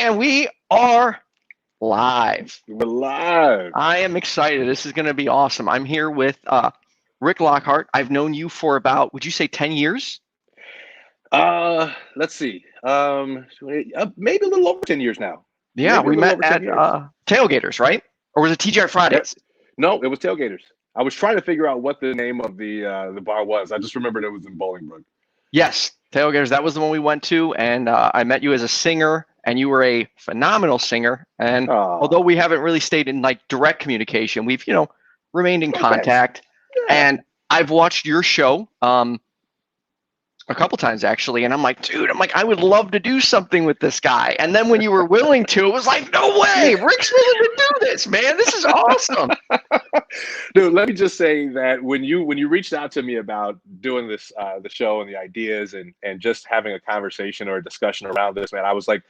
And we are live. We're live. I am excited. This is going to be awesome. I'm here with Rick Lockhart. I've known you for about, would you say 10 years? Let's see. Maybe a little over 10 years now. Yeah, we met at Tailgaters, right? Or was it TGI Fridays? No, it was Tailgaters. I was trying to figure out what the name of the bar was. I just remembered it was in Bolingbrook. Yes, Tailgaters. That was the one we went to, and I met you as a singer, and you were a phenomenal singer. And although we haven't really stayed in like direct communication, we've remained in contact. Yeah. And I've watched your show a couple times actually, and I'm like, dude, I would love to do something with this guy. And then when you were willing to, it was like, no way, Rick's willing to do this, man. This is awesome. Dude, let me just say that when you reached out to me about doing this the show and the ideas and just having a conversation or a discussion around this, man, I was like,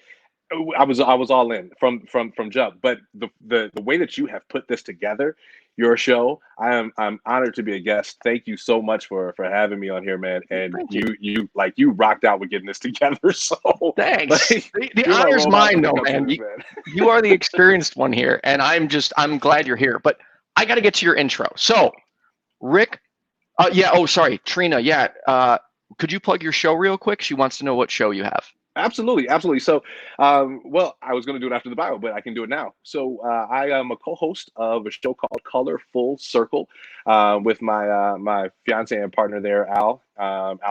I was all in from jump. But the way that you have put this together, your show, I'm honored to be a guest. Thank you so much for having me on here, man. And you rocked out with getting this together. So thanks. The honor's mine though, man. You are the experienced one here, and I'm glad you're here. But I got to get to your intro. So, Rick, sorry, Trina. Yeah, could you plug your show real quick? She wants to know what show you have. Absolutely. So, well, I was going to do it after the bio, but I can do it now. So I am a co-host of a show called Color Full Circle with my fiance and partner there, Al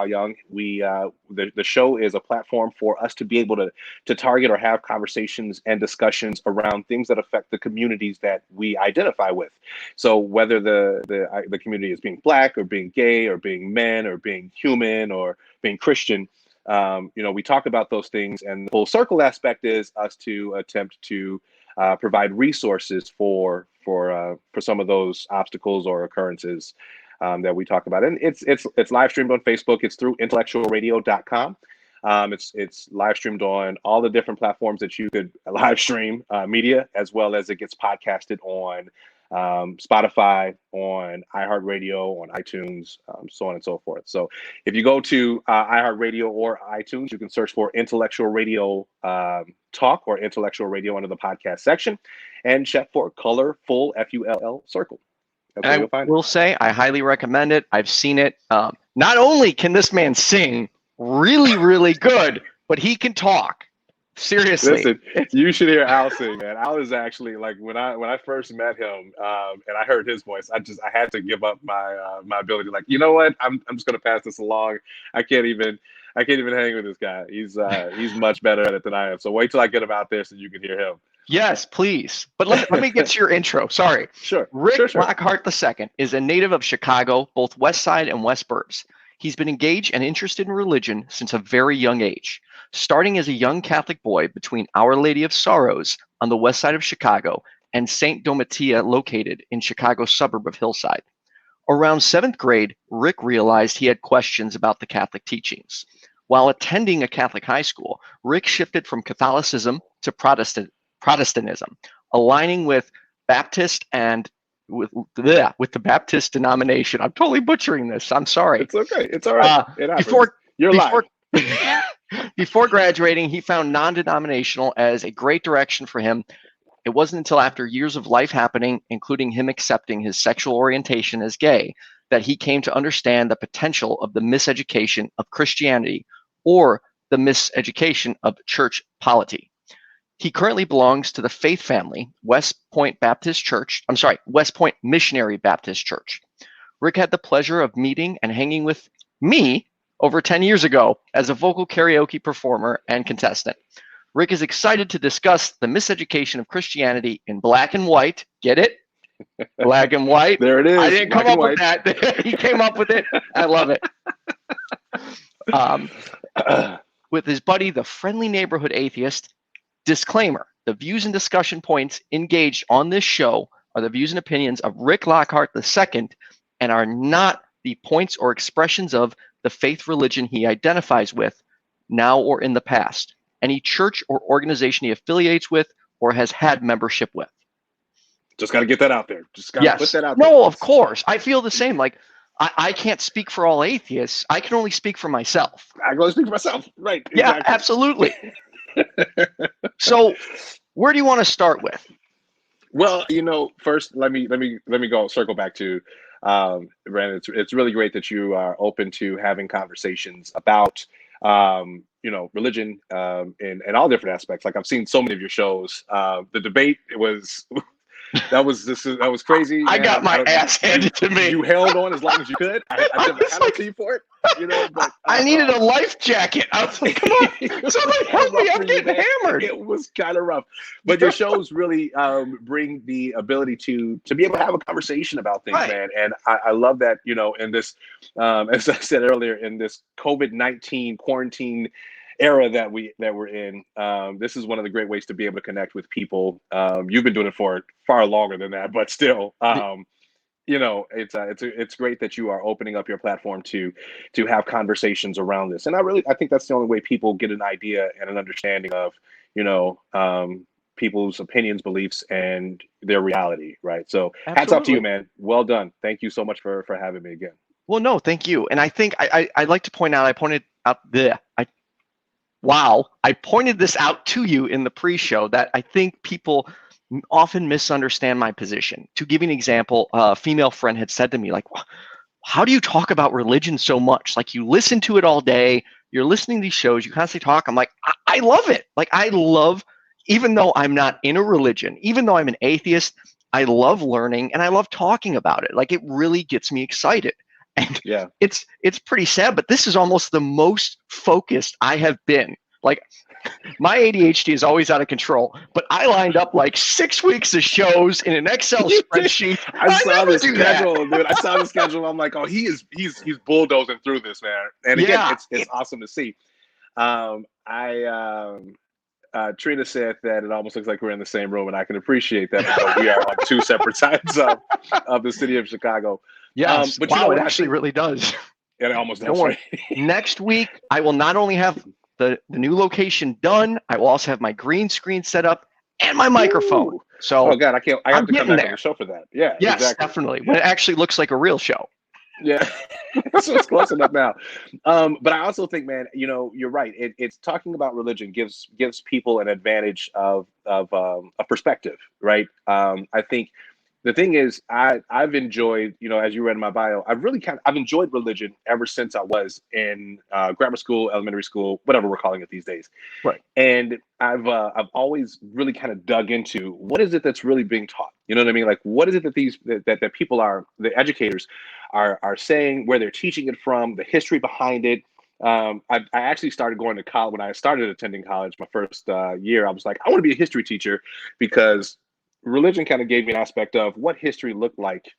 Young. The show is a platform for us to be able to target or have conversations and discussions around things that affect the communities that we identify with. So whether the community is being Black or being gay or being men or being human or being Christian, we talk about those things, and the full circle aspect is us to attempt to provide resources for some of those obstacles or occurrences that we talk about. And it's live streamed on Facebook. It's through intellectualradio.com. It's live streamed on all the different platforms that you could live stream media, as well as it gets podcasted on Spotify, on iHeartRadio, on iTunes, so on and so forth. So if you go to iHeartRadio or iTunes, you can search for Intellectual Radio Talk or Intellectual Radio under the podcast section and check for Color Full FULL Circle. That's where you'll find it. I will say I highly recommend it. I've seen it. Not only can this man sing really, really good, but he can talk. Seriously. Listen, you should hear Al sing, man. Al is actually, like, when I first met him and I heard his voice, I had to give up my ability. Like, you know what? I'm just gonna pass this along. I can't even hang with this guy. He's much better at it than I am. So wait till I get him out there so you can hear him. Yes, please. But let me get to your intro. Sorry. Sure. Rick Lockhart II is a native of Chicago, both West Side and West Burbs. He's been engaged and interested in religion since a very young age. Starting as a young Catholic boy between Our Lady of Sorrows on the west side of Chicago and St. Domitia located in Chicago's suburb of Hillside. Around 7th grade, Rick realized he had questions about the Catholic teachings. While attending a Catholic high school, Rick shifted from Catholicism to Protestantism, aligning with Baptist and with the Baptist denomination. I'm totally butchering this. I'm sorry. It's okay. It's all right. It happens. You're live. Before graduating, he found non-denominational as a great direction for him. It wasn't until after years of life happening, including him accepting his sexual orientation as gay, that he came to understand the potential of the miseducation of Christianity or the miseducation of church polity. He currently belongs to the faith family, West Point Missionary Baptist Church. Rick had the pleasure of meeting and hanging with me over 10 years ago as a vocal karaoke performer and contestant. Rick is excited to discuss the miseducation of Christianity in black and white. Get it? Black and white. There it is. I didn't come up with that. He came up with it. I love it. With his buddy, the friendly neighborhood atheist. Disclaimer: the views and discussion points engaged on this show are the views and opinions of Rick Lockhart II and are not the points or expressions of the faith religion he identifies with now or in the past, any church or organization he affiliates with or has had membership with. Just got to get that out there. Just got to put that out there. No, of course. I feel the same. Like, I can't speak for all atheists. I can only speak for myself. I can only speak for myself. Right. Yeah, exactly. Absolutely. So where do you want to start with? Well, first let me go circle back to Brandon. It's really great that you are open to having conversations about religion in all different aspects. Like I've seen so many of your shows. The debate was that was crazy. I Man. got my ass handed to me. You held on as long as you could. I took a penalty like, for it, but I needed a life jacket. I was like, come on, somebody help me! I'm getting hammered. It was kind of rough, but your shows really bring the ability to be able to have a conversation about things, right, man. And I love that, in this, as I said earlier, in this COVID-19 quarantine era that we're in, this is one of the great ways to be able to connect with people. You've been doing it for far longer than that, but still, it's great that you are opening up your platform to have conversations around this. And I think that's the only way people get an idea and an understanding of, people's opinions, beliefs, and their reality, right? So absolutely. Hats off to you, man. Well done. Thank you so much for having me again. Well, no, thank you. And I think I'd like to point out, I pointed this out to you in the pre-show, that I think people often misunderstand my position. To give you an example, a female friend had said to me, like, how do you talk about religion so much? Like, you listen to it all day, you're listening to these shows, you constantly talk. I'm like, I love it. Like, I love, even though I'm not in a religion, even though I'm an atheist, I love learning and I love talking about it. Like, it really gets me excited. And yeah, it's pretty sad, but this is almost the most focused I have been. Like, my ADHD is always out of control, but I lined up like 6 weeks of shows in an Excel spreadsheet. I saw the schedule, dude. I saw the schedule. I'm like, oh, he's bulldozing through this, man. And again, it's awesome to see. Trina said that it almost looks like we're in the same room, and I can appreciate that because we are on two separate sides of the city of Chicago. Yes, but it actually really does. It almost does. Right? Next week, I will not only have the new location done, I will also have my green screen set up and my microphone. Ooh. So, oh God, I have to come back on the show for that. Yeah, yes, exactly. Definitely. When it actually looks like a real show. Yeah, so it's close enough now. But I also think, man, you're right. It's talking about religion gives people an advantage of a perspective, right? I think the thing is, I've enjoyed, as you read in my bio, I've enjoyed religion ever since I was in grammar school, elementary school, whatever we're calling it these days. Right. And I've always really kind of dug into what is it that's really being taught. You know what I mean? Like, what is it that that people the educators are saying, where they're teaching it from, the history behind it. I actually started going to college when I started attending college. My first year, I was like, I want to be a history teacher because religion kind of gave me an aspect of what history looked like,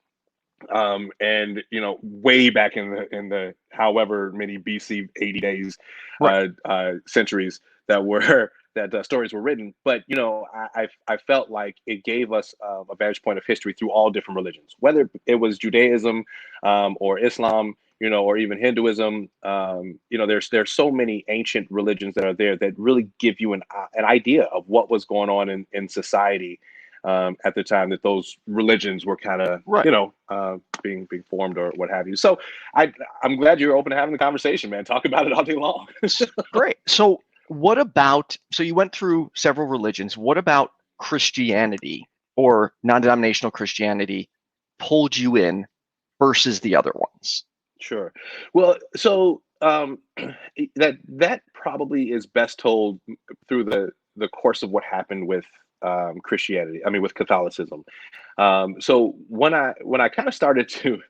and way back in the however many BC 80 days, right, centuries that stories were written. But I felt like it gave us a vantage point of history through all different religions, whether it was Judaism or Islam, or even Hinduism. There's so many ancient religions that are there that really give you an idea of what was going on in society at the time that those religions were kind of, right, being formed or what have you. So I'm glad you're open to having the conversation, man. Talk about it all day long. Great. So you went through several religions. What about Christianity or non-denominational Christianity pulled you in versus the other ones? Sure. Well, so that probably is best told through the course of what happened with Christianity. I mean, with Catholicism. So when I kind of started to,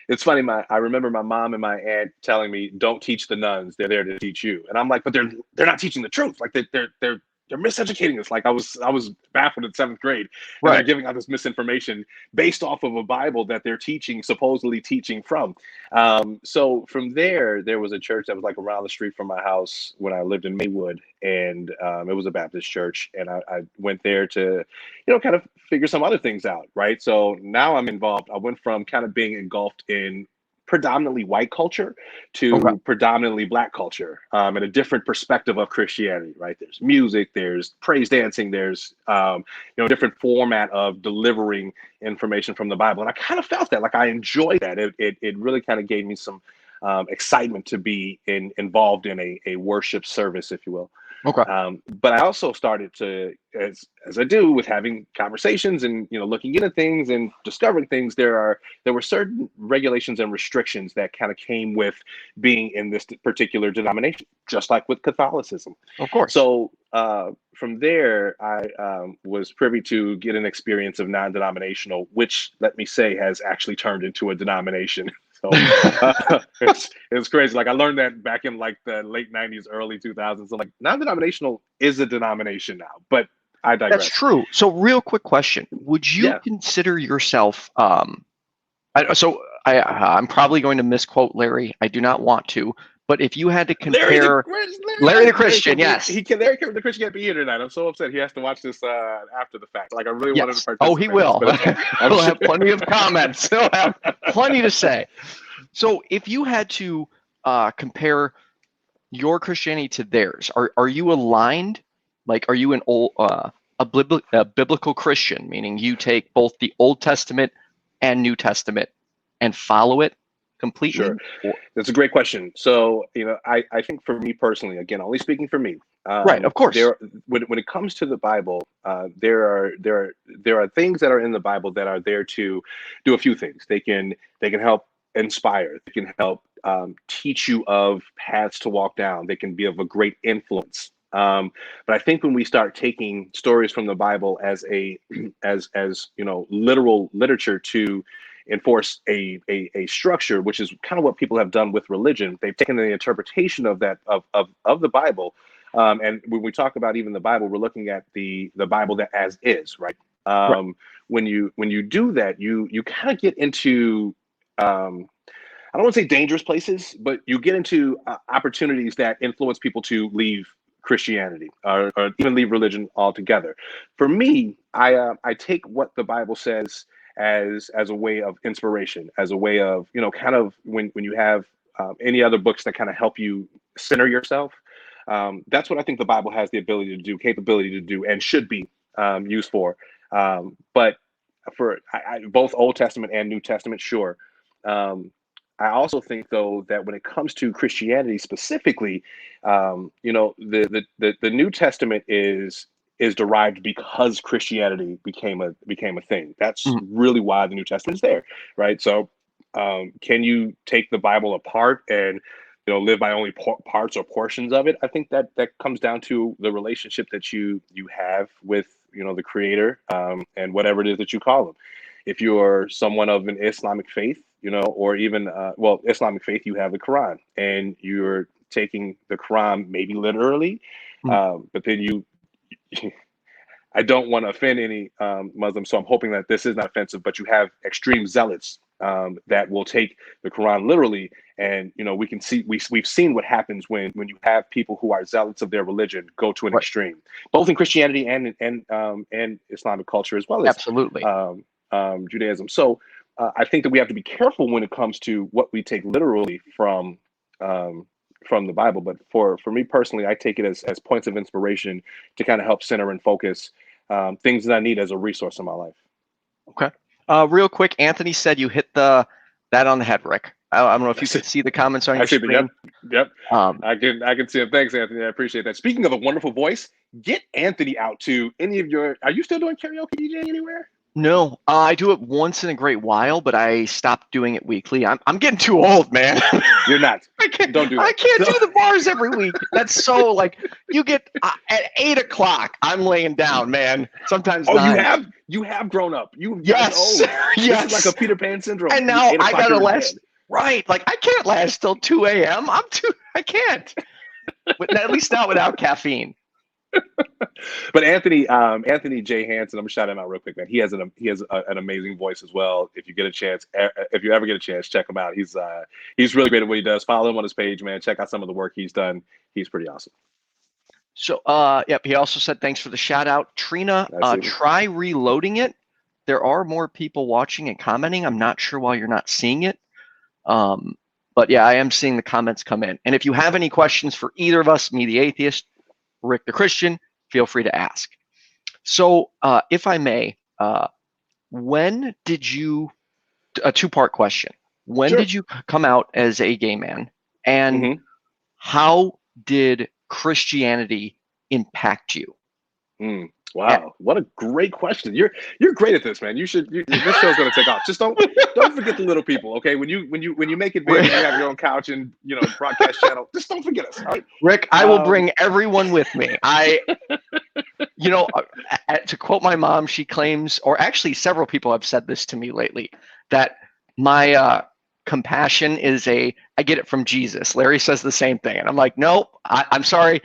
it's funny. I remember my mom and my aunt telling me, "Don't teach the nuns; they're there to teach you." And I'm like, "But they're not teaching the truth. Like they're miseducating us." Like I was baffled in 7th grade, and right, they're giving out this misinformation based off of a Bible that they're supposedly teaching from. So from there was a church that was like around the street from my house when I lived in Maywood, and it was a Baptist church, and I went there to, kind of figure some other things out, right? So now I'm involved. I went from kind of being engulfed in predominantly white culture to predominantly Black culture, and a different perspective of Christianity, right? There's music, there's praise dancing, there's different format of delivering information from the Bible, and I kind of felt that, like, I enjoyed that. It really kind of gave me some excitement to be involved in a worship service, if you will. Okay. But I also started to, as I do with having conversations and looking into things and discovering things, there were certain regulations and restrictions that kind of came with being in this particular denomination, just like with Catholicism. Of course. So from there, I was privy to get an experience of non-denominational, which, let me say, has actually turned into a denomination. So it's crazy. Like, I learned that back in like the late 90s, early 2000s. So like, non-denominational is a denomination now, but I digress. That's true. So real quick question. Would you consider yourself, I'm probably going to misquote Larry. I do not want to, but if you had to compare Larry the Christian, yes. Larry the Christian can't be here tonight. I'm so upset. He has to watch this after the fact. Like, I really wanted to participate. Oh, he will. He'll have plenty of comments. He'll have plenty to say. So if you had to compare your Christianity to theirs, are you aligned? Like, are you a biblical Christian, meaning you take both the Old Testament and New Testament and follow it completely? Sure. That's a great question. So, I think for me personally, again, only speaking for me, right, of course. When it comes to the Bible, there are things that are in the Bible that are there to do a few things. They can help inspire. They can help teach you of paths to walk down. They can be of a great influence. But I think when we start taking stories from the Bible as literal literature to enforce a structure, which is kind of what people have done with religion, they've taken the interpretation of that of the Bible. And when we talk about even the Bible, we're looking at the Bible that as is, right? Right. When you do that, you kind of get into I don't want to say dangerous places, but you get into opportunities that influence people to leave Christianity or even leave religion altogether. For me, I take what the Bible says as a way of inspiration, as a way of, kind of when you have any other books that kind of help you center yourself. That's what I think the Bible has the capability to do, and should be used for. But for both Old Testament and New Testament, sure. I also think, though, that when it comes to Christianity specifically, the New Testament is derived because Christianity became a thing. That's really why the New Testament is there, right? So, can you take the Bible apart and live by only parts or portions of it? I think that comes down to the relationship that you have with the Creator, and whatever it is that you call him. If you're someone of an Islamic faith, or even Islamic faith, you have the Quran, and you're taking the Quran maybe literally, but then I don't want to offend any Muslims, so I'm hoping that this is not offensive, but you have extreme zealots that will take the Quran literally, and we can see we've seen what happens when you have people who are zealots of their religion go to an extreme, both in Christianity and Islamic culture, as well as absolutely Judaism. So I think that we have to be careful when it comes to what we take literally from the Bible. But for me personally, I take it as points of inspiration to kind of help center and focus things that I need as a resource in my life. Okay. Real quick, Anthony said you hit that on the head, Rick. I don't know if you can see the comments on your screen. Yep. I can see it. Thanks, Anthony. I appreciate that. Speaking of a wonderful voice, get Anthony out to any of your. Are you still doing karaoke DJing anywhere? No, I do it once in a great while, but I stopped doing it weekly. I'm getting too old, man. You're not. Don't do that. I can't do the bars every week. That's so like you get at 8 o'clock. I'm laying down, man. Sometimes. Oh, you have grown up. Yes. Old. Yes. This is like a Peter Pan syndrome. And now I gotta last. Right. Like I can't last till 2 a.m. I can't. At least not without caffeine. But Anthony J. Hansen, I'm gonna shout him out real quick, man. He has an amazing voice as well. If you ever get a chance, check him out. He's really great at what he does. Follow him on his page, man. Check out some of the work he's done. He's pretty awesome. So, yep. He also said thanks for the shout out, Trina. Try reloading it. There are more people watching and commenting. I'm not sure why you're not seeing it. But yeah, I am seeing the comments come in. And if you have any questions for either of us, me the atheist, Rick the Christian, feel free to ask. So if I may, when did you, a two-part question. When did you come out as a gay man? And how did Christianity impact you? Wow, what a great question. You're great at this, man. This show's gonna take off. Just don't forget the little people, okay? When you make it big and you have your own couch and broadcast channel, just don't forget us, all right? Rick, I will bring everyone with me. To quote my mom, she claims, or actually several people have said this to me lately, that my compassion is I get it from Jesus. Larry says the same thing, and I'm like, no, I'm sorry.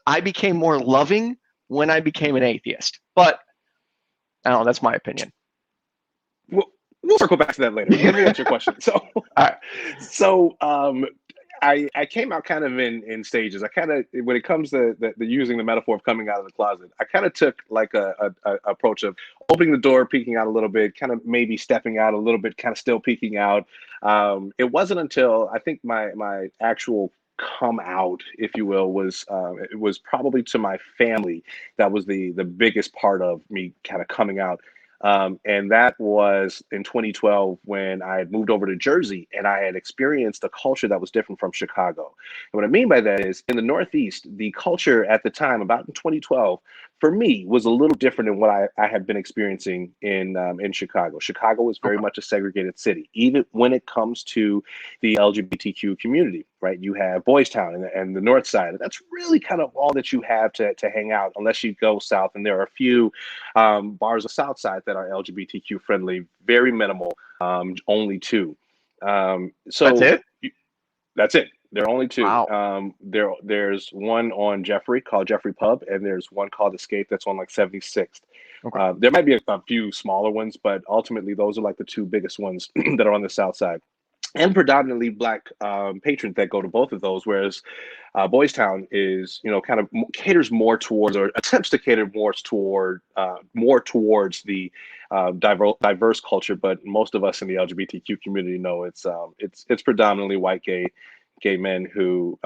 I became more loving when I became an atheist, but I don't know, that's my opinion. We'll circle back to that later. Let me answer your question. So, I came out kind of in stages. I kind of, when it comes to the using the metaphor of coming out of the closet, I kind of took like a approach of opening the door, peeking out a little bit, kind of maybe stepping out a little bit, kind of still peeking out. It wasn't until I think my actual come out, if you will, was it was probably to my family. That was the biggest part of me kind of coming out. And that was in 2012 when I had moved over to Jersey and I had experienced a culture that was different from Chicago. And what I mean by that is in the Northeast, the culture at the time, about in 2012, for me was a little different than what I had been experiencing in Chicago. Chicago was very much a segregated city, even when it comes to the LGBTQ community, right? You have Boys Town and the North Side. And that's really kind of all that you have to hang out, unless you go south. And there are a few bars of South Side that are LGBTQ friendly, very minimal, only two. So that's it? That's it. There are only two. Wow. There's one on Jeffrey called Jeffrey Pub, and there's one called Escape that's on like 76th. Okay. There might be a few smaller ones, but ultimately those are like the two biggest ones that are on the South Side. And predominantly Black patrons that go to both of those, whereas Boys Town is, kind of caters more towards, or attempts to cater more towards the diverse culture. But most of us in the LGBTQ community know it's predominantly white gay men who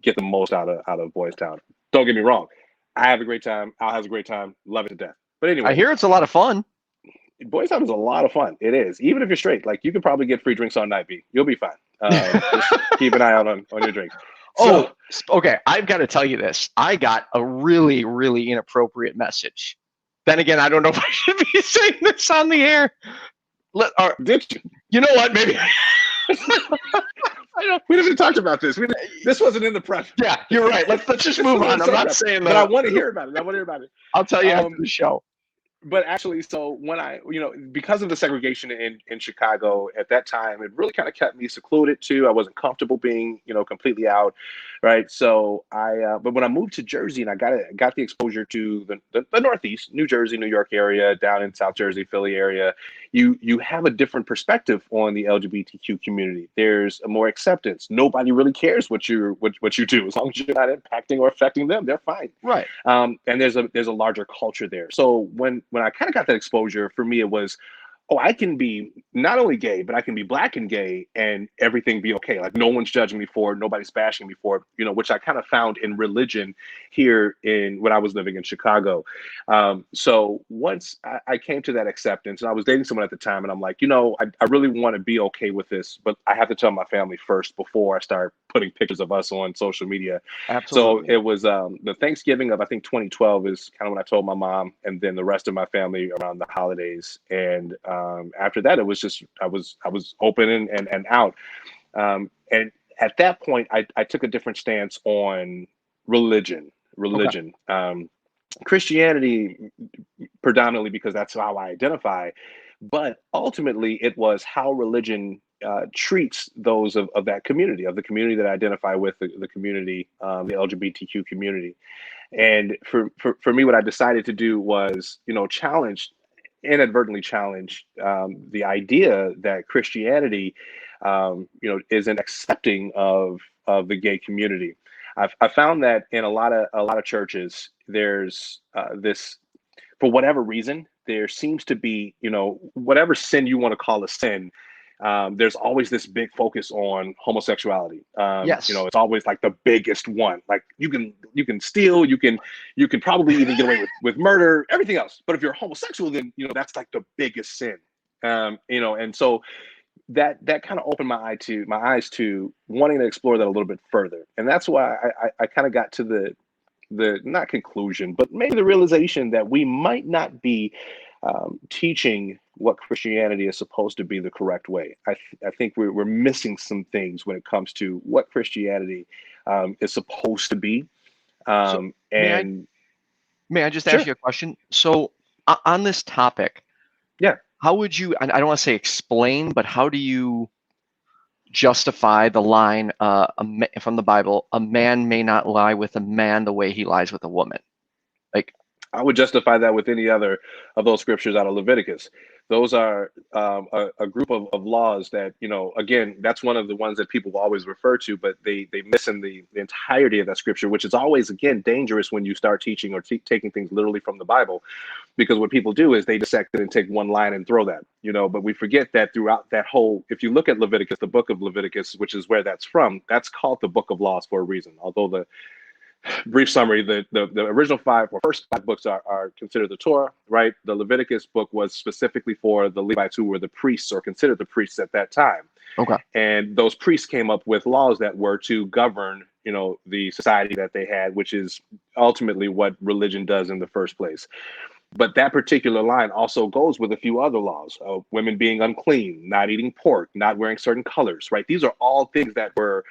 get the most out of Boys Town. Don't get me wrong, I have a great time. Al has a great time. Love it to death. But anyway, I hear it's a lot of fun. Boys Town is a lot of fun. It is. Even if you're straight, like you could probably get free drinks all night, B. You'll be fine. Just keep an eye out on your drinks. So, okay. I've got to tell you this. I got a really, really inappropriate message. Then again, I don't know if I should be saying this on the air. Did you? You know what? Maybe. We haven't talked about this. This wasn't in the prep. Yeah, you're right. Let's just move on. I'm not saying that. But I want to hear about it. I'll tell you after the show. But actually, so when I, because of the segregation in Chicago at that time, it really kind of kept me secluded too. I wasn't comfortable being, completely out, right? So but when I moved to Jersey and I got the exposure to the Northeast, New Jersey, New York area, down in South Jersey, Philly area, you have a different perspective on the LGBTQ community. There's more acceptance. Nobody really cares what you do, as long as you're not impacting or affecting them, they're fine. Right. And there's a larger culture there. So when I kind of got that exposure, for me, it was, I can be not only gay, but I can be Black and gay and everything be okay. Like no one's judging me for it. Nobody's bashing me for it, which I kind of found in religion here when I was living in Chicago. So once I came to that acceptance, and I was dating someone at the time, and I'm like, I really want to be okay with this, but I have to tell my family first before I start putting pictures of us on social media. Absolutely. So it was the Thanksgiving of, I think, 2012 is kind of when I told my mom, and then the rest of my family around the holidays. And after that, it was just, I was open and out. And at that point, I took a different stance on religion. Okay. Christianity predominantly because that's how I identify, but ultimately it was how religion treats those of that community, of the community that I identify with, the community, the LGBTQ community. And for me, what I decided to do was, inadvertently challenge the idea that Christianity, isn't accepting of the gay community. I found that in a lot of churches, there's this, for whatever reason, there seems to be, whatever sin you want to call a sin, there's always this big focus on homosexuality. Yes. It's always like the biggest one. Like you can steal, you can probably even get away with murder, everything else. But if you're homosexual, then that's like the biggest sin. And so that kind of opened my eyes to wanting to explore that a little bit further. And that's why I kind of got to the not conclusion, but maybe the realization that we might not be teaching what Christianity is supposed to be the correct way. I think we're missing some things when it comes to what Christianity is supposed to be. So And may I just sure, ask you a question? So on this topic, yeah, how would you, and I don't want to say explain, but how do you justify the line from the Bible, a man may not lie with a man the way he lies with a woman? Like, I would justify that with any other of those scriptures out of Leviticus. Those are a group of laws that, you know, again, that's one of the ones that people will always refer to, but they miss in the entirety of that scripture, which is always, again, dangerous when you start teaching or taking things literally from the Bible, because what people do is they dissect it and take one line and throw that, you know, but we forget that throughout that whole, if you look at Leviticus, the book of Leviticus, which is where that's from, that's called the book of laws for a reason. Although the brief summary, the original first five books are considered the Torah, right? The Leviticus book was specifically for the Levites, who were the priests or considered the priests at that time. okay. And those priests came up with laws that were to govern, you know, the society that they had, which is ultimately what religion does in the first place. But that particular line also goes with a few other laws: women being unclean, not eating pork, not wearing certain colors, right? These are all things that were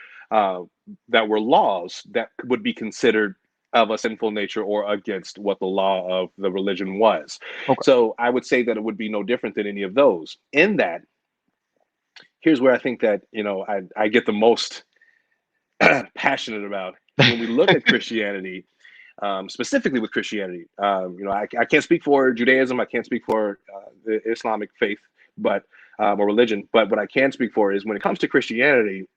laws that would be considered of a sinful nature or against what the law of the religion was. Okay. So I would say that it would be no different than any of those. In that, here's where I think that, you know, I get the most passionate about when we look at Christianity. Specifically with Christianity, you know, I can't speak for Judaism. I can't speak for the Islamic faith, but or religion. But what I can speak for is when it comes to Christianity,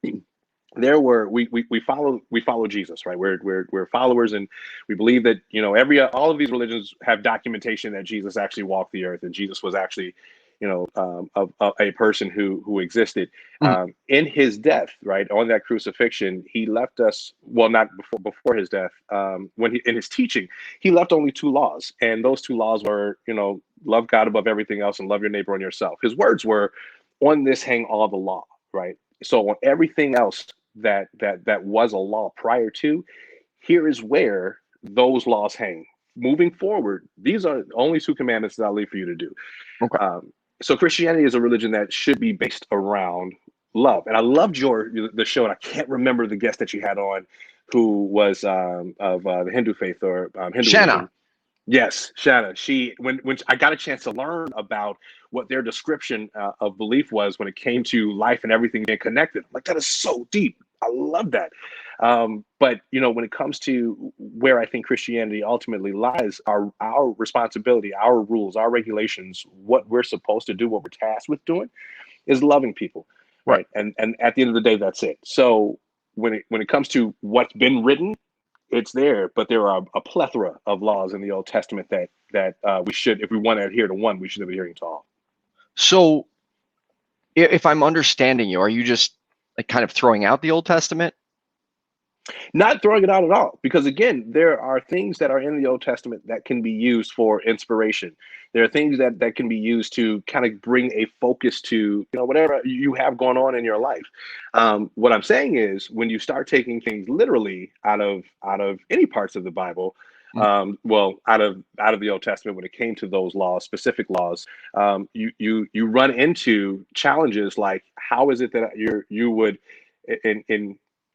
we follow Jesus, right? We're followers, and we believe that, you know, all of these religions have documentation that Jesus actually walked the earth and Jesus was actually, you know, a person who existed. In his death, right, on that crucifixion, he left us, well, not before his death, in his teaching, he left only two laws, and those two laws were, you know, love God above everything else and love your neighbor and yourself. His words were, "On this hang all the law," right? So on everything else that was a law prior to, here is where those laws hang. Moving forward, these are only two commandments that I'll leave for you to do. Okay. So Christianity is a religion that should be based around love. And I loved the show, and I can't remember the guest that you had on, who was of the Hindu faith or Hinduism. Yes, Shanna. When I got a chance to learn about what their description of belief was when it came to life and everything being connected, like, that is so deep. I love that. But, you know, when it comes to where I think Christianity ultimately lies, our responsibility, our rules, our regulations, what we're supposed to do, what we're tasked with doing, is loving people, right? And at the end of the day, that's it. So when it comes to what's been written, it's there, but there are a plethora of laws in the Old Testament that we should, if we want to adhere to one, we should be adhering to all. So if I'm understanding you, are you just like kind of throwing out the Old Testament? Not throwing it out at all, because again, there are things that are in the Old Testament that can be used for inspiration. There are things that can be used to kind of bring a focus to, you know, whatever you have going on in your life. What I'm saying is, when you start taking things literally out of any parts of the Bible, well, out of the Old Testament, when it came to those laws, specific laws, you run into challenges like, how is it that you would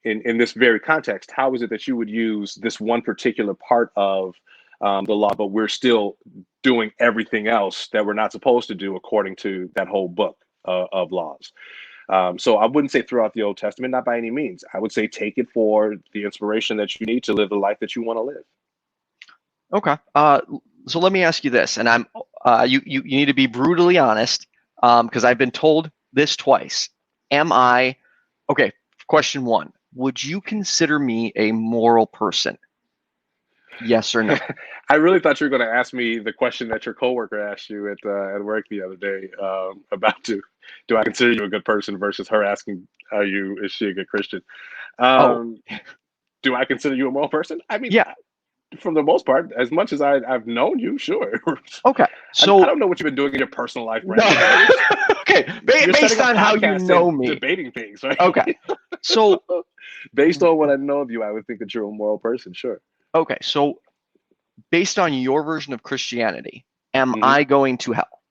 in this very context, how is it that you would use this one particular part of the law, but we're still doing everything else that we're not supposed to do according to that whole book of laws? So I wouldn't say throw out the Old Testament, not by any means. I would say take it for the inspiration that you need to live the life that you want to live. Okay. So let me ask you this, and you need to be brutally honest, because I've been told this twice. Okay, question one. Would you consider me a moral person? Yes or no? I really thought you were going to ask me the question that your coworker asked you at work the other day, about do I consider you a good person, versus her asking, is she a good Christian? Do I consider you a moral person? I mean, yeah. For the most part, as much as I've known you, sure. Okay. So I don't know what you've been doing in your personal life, right? No. Okay. Based on how you know me. Debating things, right? Okay. So based on what I know of you, I would think that you're a moral person, sure. Okay, so based on your version of Christianity, am Mhm. I going to hell?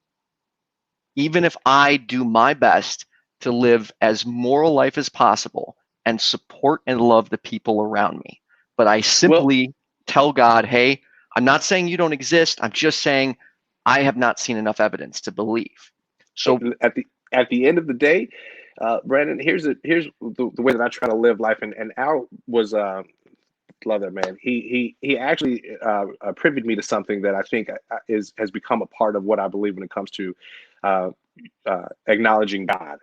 Even if I do my best to live as moral life as possible and support and love the people around me. But I Well, simply tell God, hey, I'm not saying you don't exist. I'm just saying I have not seen enough evidence to believe. So, at the end of the day, Brandon, here's the way that I try to live life, and Al was love that man. He actually privied me to something that I think has become a part of what I believe when it comes to uh, acknowledging God,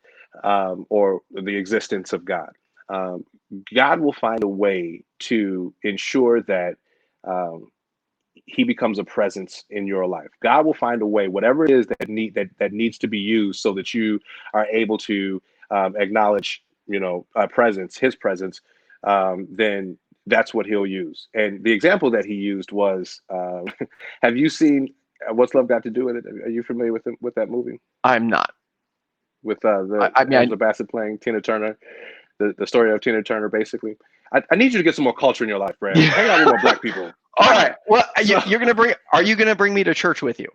or the existence of God. Um, God will find a way to ensure that um, He becomes a presence in your life. God will find a way, whatever it is that needs to be used, so that you are able to acknowledge, presence, His presence. Then that's what He'll use. And the example that He used was, have you seen What's Love Got to Do with It? Are you familiar with that movie? I'm not. With I, the I mean, Angela Bassett playing Tina Turner, the story of Tina Turner, basically. I need you to get some more culture in your life, Brandon. Hang out with more black people. All right. Well, So, you're gonna bring. Are you gonna bring me to church with you?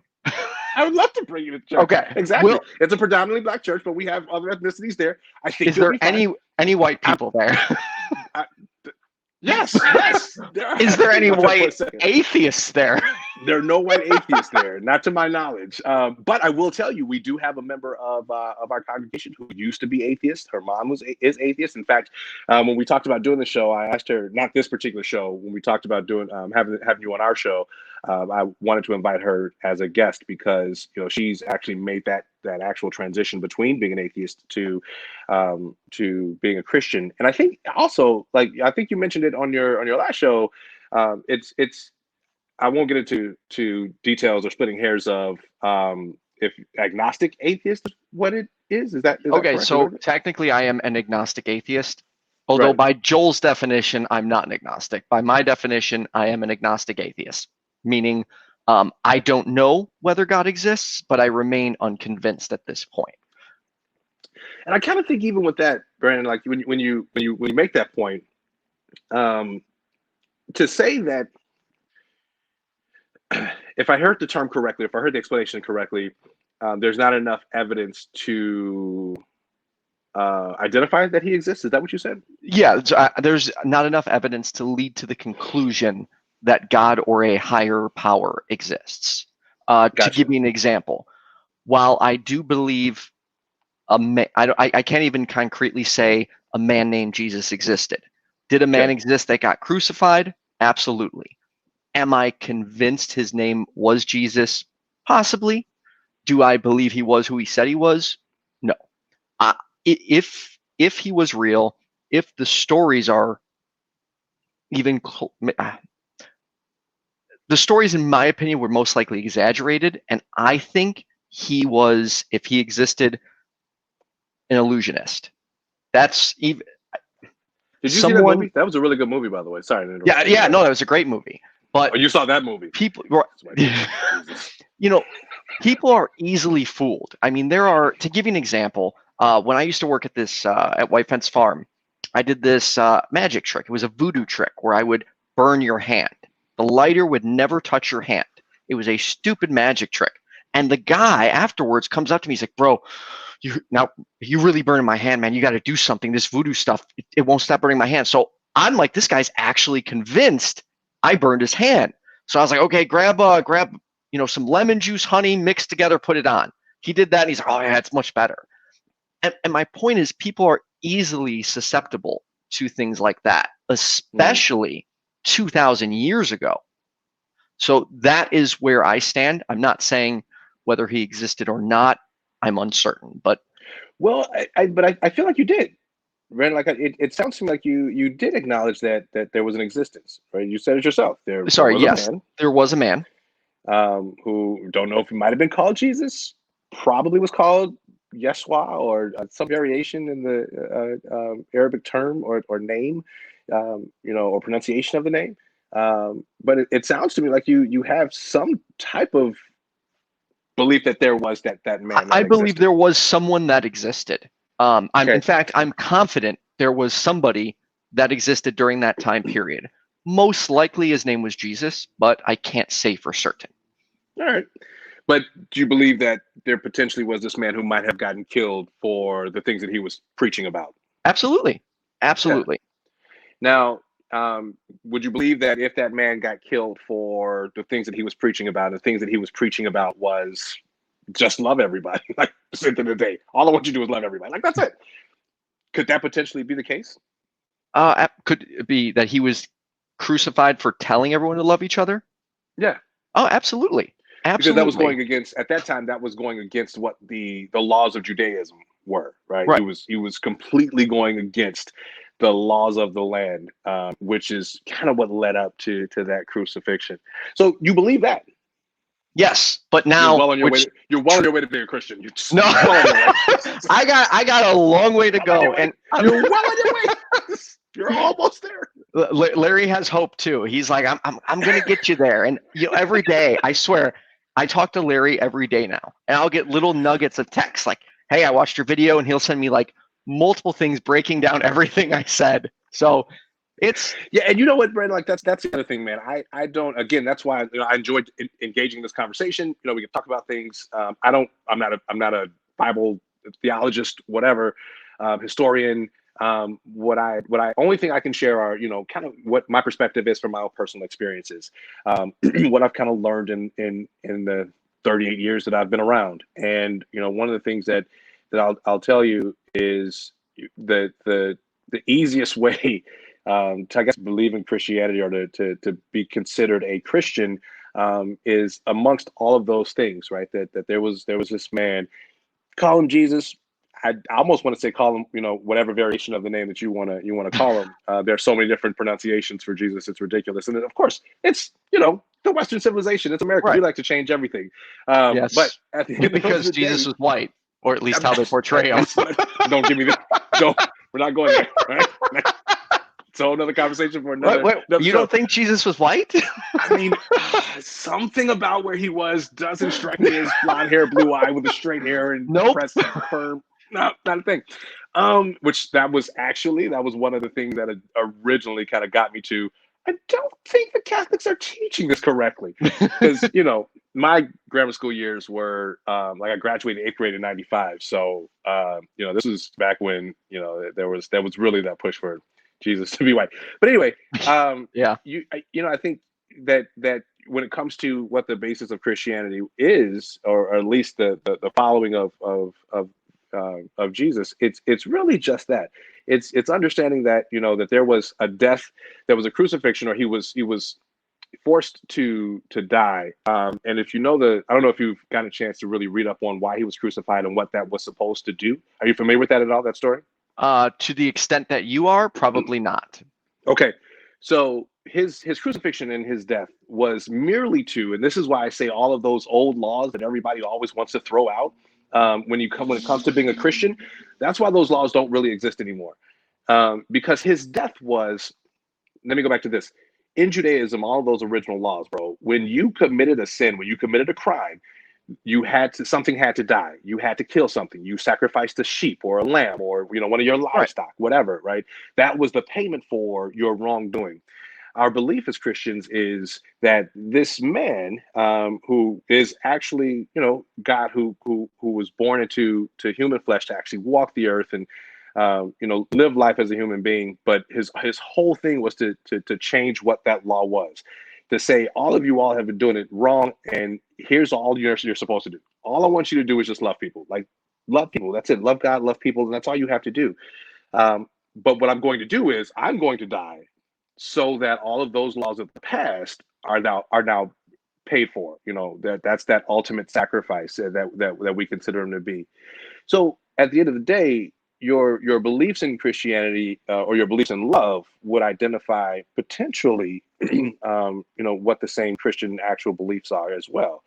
I would love to bring you to church. Okay. Exactly. Well, It's a predominantly black church, but we have other ethnicities there. I think is you'll there be fine. any white I, people there? I, yes. Is there Think any about that for a white second. atheists there? There are no white atheists there, not to my knowledge. But I will tell you, we do have a member of our congregation who used to be atheist. Her mom is atheist. In fact, when we talked about doing the show, I asked her, not this particular show, when we talked about doing having you on our show, I wanted to invite her as a guest because she's actually made that actual transition between being an atheist to being a Christian. And I think also, like, I think you mentioned it on your last show. It's I won't get into details or splitting hairs of if agnostic atheist is what it is. Is that Okay, correct? so technically I am an agnostic atheist. Although Right. by Joel's definition, I'm not an agnostic. By my definition, I am an agnostic atheist, meaning I don't know whether God exists, but I remain unconvinced at this point. And I kind of think even with that, Brandon, like when you make that point, um, to say that, if I heard the term correctly, if I heard the explanation correctly, there's not enough evidence to identify that he exists. Is that what you said? Yeah, there's not enough evidence to lead to the conclusion that God or a higher power exists. To Gotcha. give you an example, while I do believe I can't even concretely say a man named Jesus existed. Did a man Okay. exist that got crucified? Absolutely. Am I convinced his name was Jesus? Possibly. Do I believe he was who he said he was? No. If he was real, if the stories are even the stories, in my opinion, were most likely exaggerated, and I think he was, if he existed, an illusionist. That's even Did you see that someone. movie? That was a really good movie, by the way. Sorry to Yeah, interrupt you. yeah, no, that was a great movie. But Oh, you saw that movie? people, Jesus. people are easily fooled. I mean, to give you an example, when I used to work at this at White Fence Farm, I did this magic trick. It was a voodoo trick where I would burn your hand. The lighter would never touch your hand. It was a stupid magic trick. And the guy afterwards comes up to me. He's like, "Bro, you really burning my hand, man. You got to do something. This voodoo stuff, it won't stop burning my hand." So I'm like, this guy's actually convinced I burned his hand. So I was like, okay, grab some lemon juice, honey, mixed together, put it on. He did that, and he's like, oh yeah, it's much better. And my point is, people are easily susceptible to things like that, especially 2,000 years ago. So that is where I stand. I'm not saying whether he existed or not. I'm uncertain, but Well, I feel like you did, Ren. Like it sounds to me like you did acknowledge that there was an existence, right? You said it yourself. There sorry, was a yes, man there was a man. who, don't know if he might have been called Jesus, probably was called Yeshua, or some variation in the Arabic term or name, or pronunciation of the name. But it sounds to me like you have some type of belief that there was that man I that believe existed. there was someone that existed. In Okay. fact, I'm confident there was somebody that existed during that time period. Most likely his name was Jesus, but I can't say for certain. All right. But do you believe that there potentially was this man who might have gotten killed for the things that he was preaching about? Absolutely. Absolutely. Now, would you believe that if that man got killed for the things that he was preaching about, the things that he was preaching about was just love everybody, like at the end of the day, all I want you to do is love everybody, like that's it. Could that potentially be the case? Could it be that he was crucified for telling everyone to love each other? Yeah. Oh, absolutely. Because that was Absolutely. going against, at that time, that was going against what the laws of Judaism were, right? Right. He was completely going against the laws of the land, which is kind of what led up to that crucifixion. So you believe that? Yes, but You're now well on your way. You're well on your way to being a Christian. You're no, well on your way. I got a long way to go, and you're well on your way. You're almost there. Larry has hope too. He's like, I'm gonna get you there, and every day, I swear, I talk to Larry every day now, and I'll get little nuggets of text like, "Hey, I watched your video," and he'll send me like multiple things breaking down everything I said. So it's and you know what, Brandon, like that's the other thing, man. I don't, again, that's why I enjoyed engaging in this conversation. We can talk about things. I'm not a Bible theologist, whatever, historian. Only thing I can share are, kind of what my perspective is from my own personal experiences, what I've kind of learned in the 38 years that I've been around. And, one of the things that I'll tell you is the easiest way to, I guess, believe in Christianity or to be considered a Christian is amongst all of those things, right? That there was this man, call him Jesus. I almost want to say call him, whatever variation of the name that you want to call him. There are so many different pronunciations for Jesus. It's ridiculous. And then, of course, it's, the Western civilization. It's America. right. We like to change everything. Yes, but at the end because of the Jesus day, was white, or at least how they portray him. Don't give me that. We're not going there. Right? It's a whole another conversation for another. Wait, you don't think Jesus was white? I mean, something about where he was doesn't strike me as blonde hair, blue eye with a straight hair and pressed firm. No, not a thing. Which that was one of the things that originally kind of got me to, I don't think the Catholics are teaching this correctly. Because, my grammar school years were, like I graduated 8th grade in 95. So, this was back when, there was really that push for Jesus to be white. But anyway, yeah, I think that when it comes to what the basis of Christianity is, or at least the following of Jesus, it's really just that. It's understanding that, that there was a death, there was a crucifixion, or he was forced to die. And if I don't know if you've got a chance to really read up on why he was crucified and what that was supposed to do. Are you familiar with that at all, that story? To the extent that you are, probably not. Okay. So his crucifixion and his death was merely to, and this is why I say all of those old laws that everybody always wants to throw out, when it comes to being a Christian, that's why those laws don't really exist anymore. Because his death was, let me go back to this. In Judaism, all of those original laws, bro, when you committed a sin, when you committed a crime, something had to die. You had to kill something. You sacrificed a sheep or a lamb or, one of your livestock, whatever, right? That was the payment for your wrongdoing. Our belief as Christians is that this man, who is actually, God, who was born into human flesh to actually walk the earth and, live life as a human being, but his whole thing was to change what that law was. To say, all of you all have been doing it wrong, and here's all you're supposed to do. All I want you to do is just love people. Like, love people. That's it. Love God, love people, and that's all you have to do. But what I'm going to do is I'm going to die so that all of those laws of the past are now paid for. That's that ultimate sacrifice that we consider them to be. So at the end of the day, your beliefs in Christianity, or your beliefs in love, would identify potentially, what the same Christian actual beliefs are as well.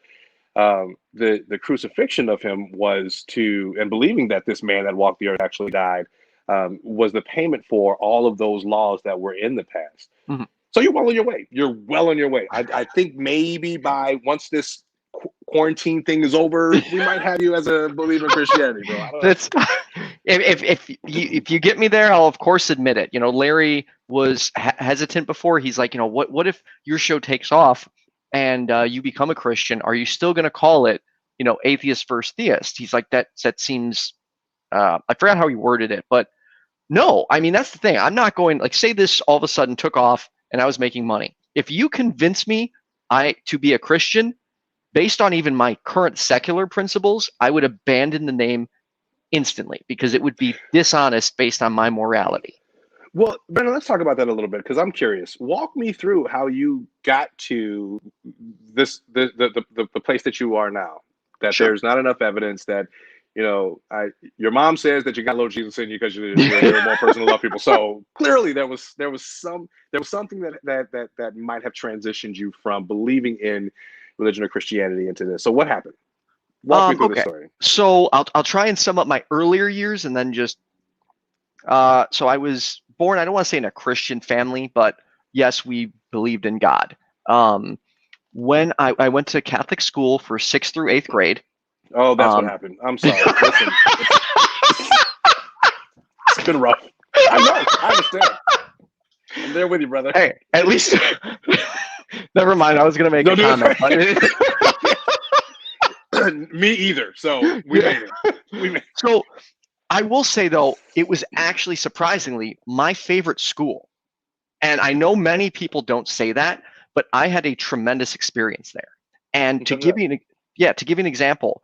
The crucifixion of him was and believing that this man that walked the earth actually died, was the payment for all of those laws that were in the past. So you're well on your way. You're well on your way. I think maybe by once this quarantine thing is over, we might have you as a believer in Christianity, bro. I don't know. That's if you get me there, I'll of course admit it. Larry was hesitant before. He's like, what if your show takes off and you become a Christian? Are you still going to call it, atheist versus theist? He's like, that seems. I forgot how he worded it, but no, I mean that's the thing. I'm not going say this all of a sudden took off and I was making money. If you convince me to be a Christian based on even my current secular principles, I would abandon the name instantly because it would be dishonest based on my morality. Well, Brendan, let's talk about that a little bit because I'm curious. Walk me through how you got to the place that you are now. That Sure. There's not enough evidence that, your mom says that you got little Jesus in you because you're a more person to love people. So clearly there was something that might have transitioned you from believing in religion or Christianity into this. So what happened? Walk me through the story. So I'll try and sum up my earlier years and then just so I was born, I don't want to say in a Christian family, but yes, we believed in God. When I went to Catholic school for 6th through 8th grade. Oh, that's what happened. I'm sorry. Listen, it's been rough. I know. I understand. I'm there with you, brother. Hey, at least never mind. I was gonna make a comment. Me either. So we made it. So I will say though, it was actually surprisingly my favorite school, and I know many people don't say that, but I had a tremendous experience there. And to give you an example,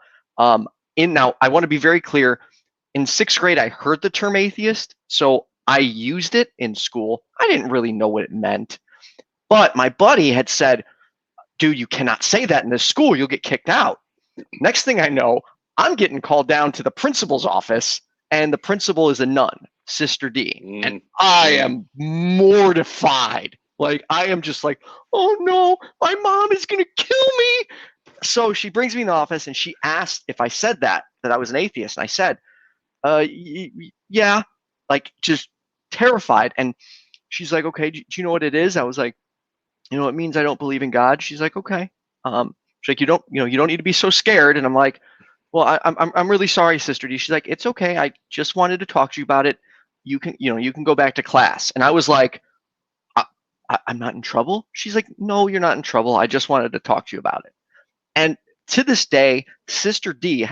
now I want to be very clear. In 6th grade, I heard the term atheist, so I used it in school. I didn't really know what it meant, but my buddy had said, "Dude, you cannot say that in this school. You'll get kicked out." Next thing I know, I'm getting called down to the principal's office, and the principal is a nun, Sister D, and I am mortified. Like I am just like, "Oh no, my mom is gonna kill me." So she brings me in the office and she asked if I said that I was an atheist. And I said, yeah, like just terrified. And she's like, "Okay, do you know what it is?" I was like, "It means I don't believe in God." She's like, "Okay." She's like, you don't need to be so scared." And I'm like, "Well, I'm really sorry, Sister D." She's like, "It's okay. I just wanted to talk to you about it. You can go back to class." And I was like, I'm not in trouble. She's like, "No, you're not in trouble. I just wanted to talk to you about it." And to this day, Sister D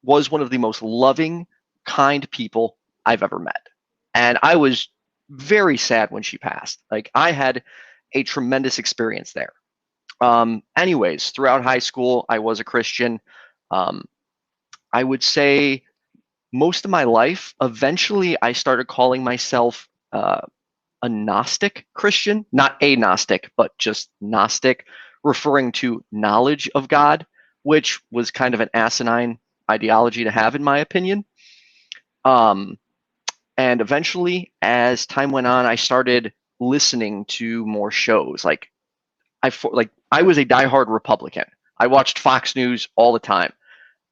was one of the most loving, kind people I've ever met. And I was very sad when she passed. Like I had a tremendous experience there. Anyways, throughout high school, I was a Christian. I would say most of my life, eventually I started calling myself a Gnostic Christian, not agnostic, but just Gnostic, referring to knowledge of God, which was kind of an asinine ideology to have, in my opinion. And eventually, as time went on, I started listening to more shows. Like I was a diehard Republican. I watched Fox News all the time.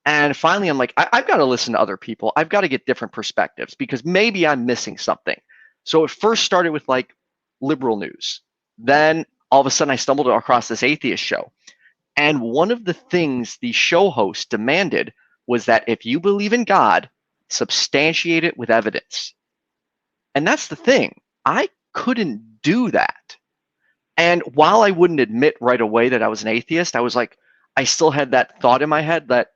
And finally, I'm like, I've got to listen to other people. I've got to get different perspectives because maybe I'm missing something. So it first started with like liberal news. Then all of a sudden I stumbled across this atheist show. And one of the things the show host demanded was that if you believe in God, substantiate it with evidence. And that's the thing. I couldn't do that. And while I wouldn't admit right away that I was an atheist, I was like, I still had that thought in my head that,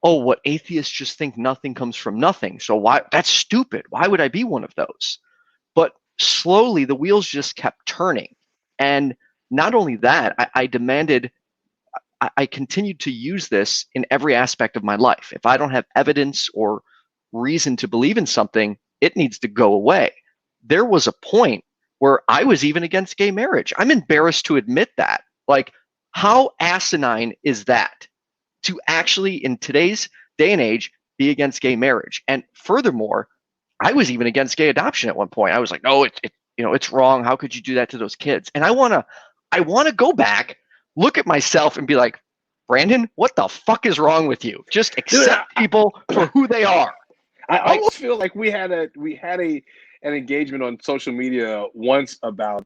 oh, what atheists just think nothing comes from nothing. So why? That's stupid. Why would I be one of those? But slowly the wheels just kept turning. And not only that, I demanded, I continued to use this in every aspect of my life. If I don't have evidence or reason to believe in something, it needs to go away. There was a point where I was even against gay marriage. I'm embarrassed to admit that. Like, how asinine is that to actually, in today's day and age, be against gay marriage? And furthermore, I was even against gay adoption at one point. I was like, no, it's wrong. How could you do that to those kids? And I want to go back, look at myself and be like, Brandon, what the fuck is wrong with you? Just accept people for who they are. I almost feel like we had an engagement on social media once about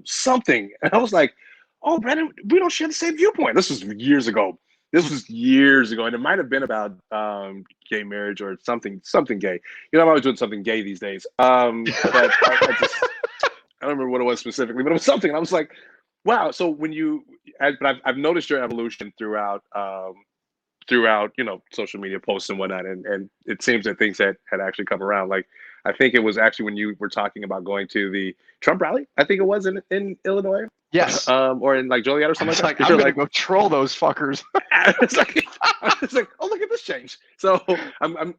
something, and I was like, "Oh, Brandon, we don't share the same viewpoint." This was years ago, This was years ago, and it might have been about gay marriage or something gay. I'm always doing something gay these days. But I don't remember what it was specifically, but it was something. And I was like, wow. So but I've noticed your evolution throughout social media posts and whatnot, and it seems that things had actually come around. Like, I think it was actually when you were talking about going to the Trump rally, I think it was in Illinois. Yes. Or in like Joliet or something like that. I'm gonna go troll those fuckers. it's like, oh, look at this change. So I'm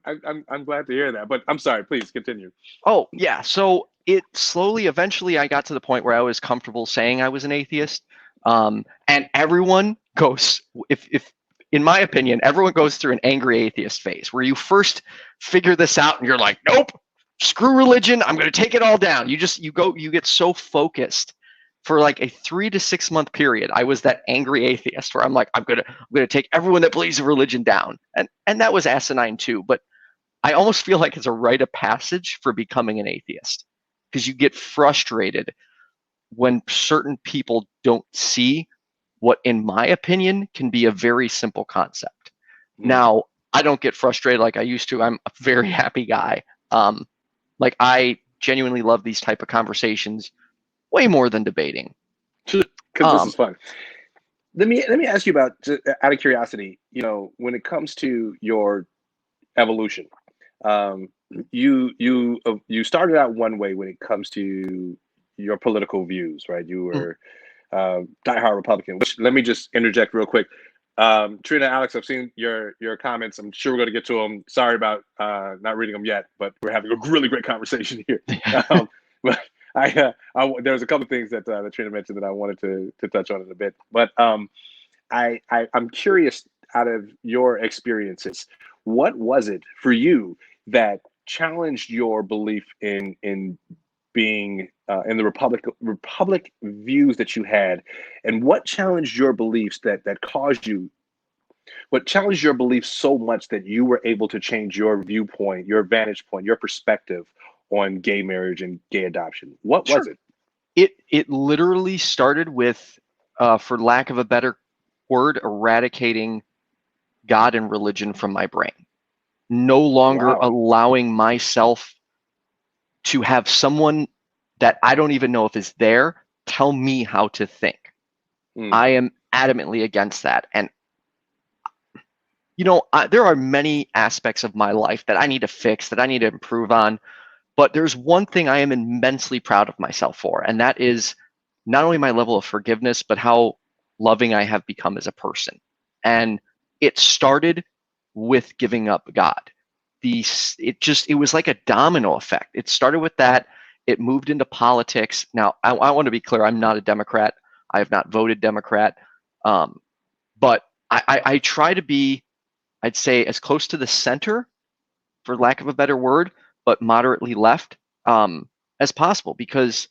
glad to hear that. But I'm sorry, please continue. Oh yeah. So it slowly, eventually, I got to the point where I was comfortable saying I was an atheist. And everyone goes, if in my opinion, everyone goes through an angry atheist phase where you first figure this out and you're like, nope, screw religion. I'm going to take it all down. You get so focused. For like a 3 to 6 month period, I was that angry atheist where I'm like, I'm gonna take everyone that believes in religion down, and that was asinine too. But I almost feel like it's a rite of passage for becoming an atheist, because you get frustrated when certain people don't see what, in my opinion, can be a very simple concept. Now, I don't get frustrated like I used to. I'm a very happy guy. Like, I genuinely love these type of conversations way more than debating. Because this is fun. Let me ask you about, out of curiosity, when it comes to your evolution, you started out one way when it comes to your political views, right? You were diehard Republican. Which, let me just interject real quick. Trina, Alex, I've seen your comments. I'm sure we're going to get to them. Sorry about not reading them yet, but we're having a really great conversation here. But there's a couple of things that Trina mentioned that I wanted to touch on in a bit. But I'm curious, out of your experiences, what was it for you that challenged your belief in being in the republic views that you had, and what challenged your beliefs what challenged your beliefs so much that you were able to change your viewpoint, your vantage point, your perspective on gay marriage and gay adoption? What was it? It literally started with, for lack of a better word, eradicating God and religion from my brain. No longer allowing myself to have someone that I don't even know if is there tell me how to think. I am adamantly against that. And there are many aspects of my life that I need to fix, that I need to improve on. But there's one thing I am immensely proud of myself for, and that is not only my level of forgiveness, but how loving I have become as a person. And it started with giving up God. It was like a domino effect. It started with that. It moved into politics. Now, I want to be clear. I'm not a Democrat. I have not voted Democrat. But I try to be, I'd say, as close to the center, for lack of a better word, but moderately left as possible. Because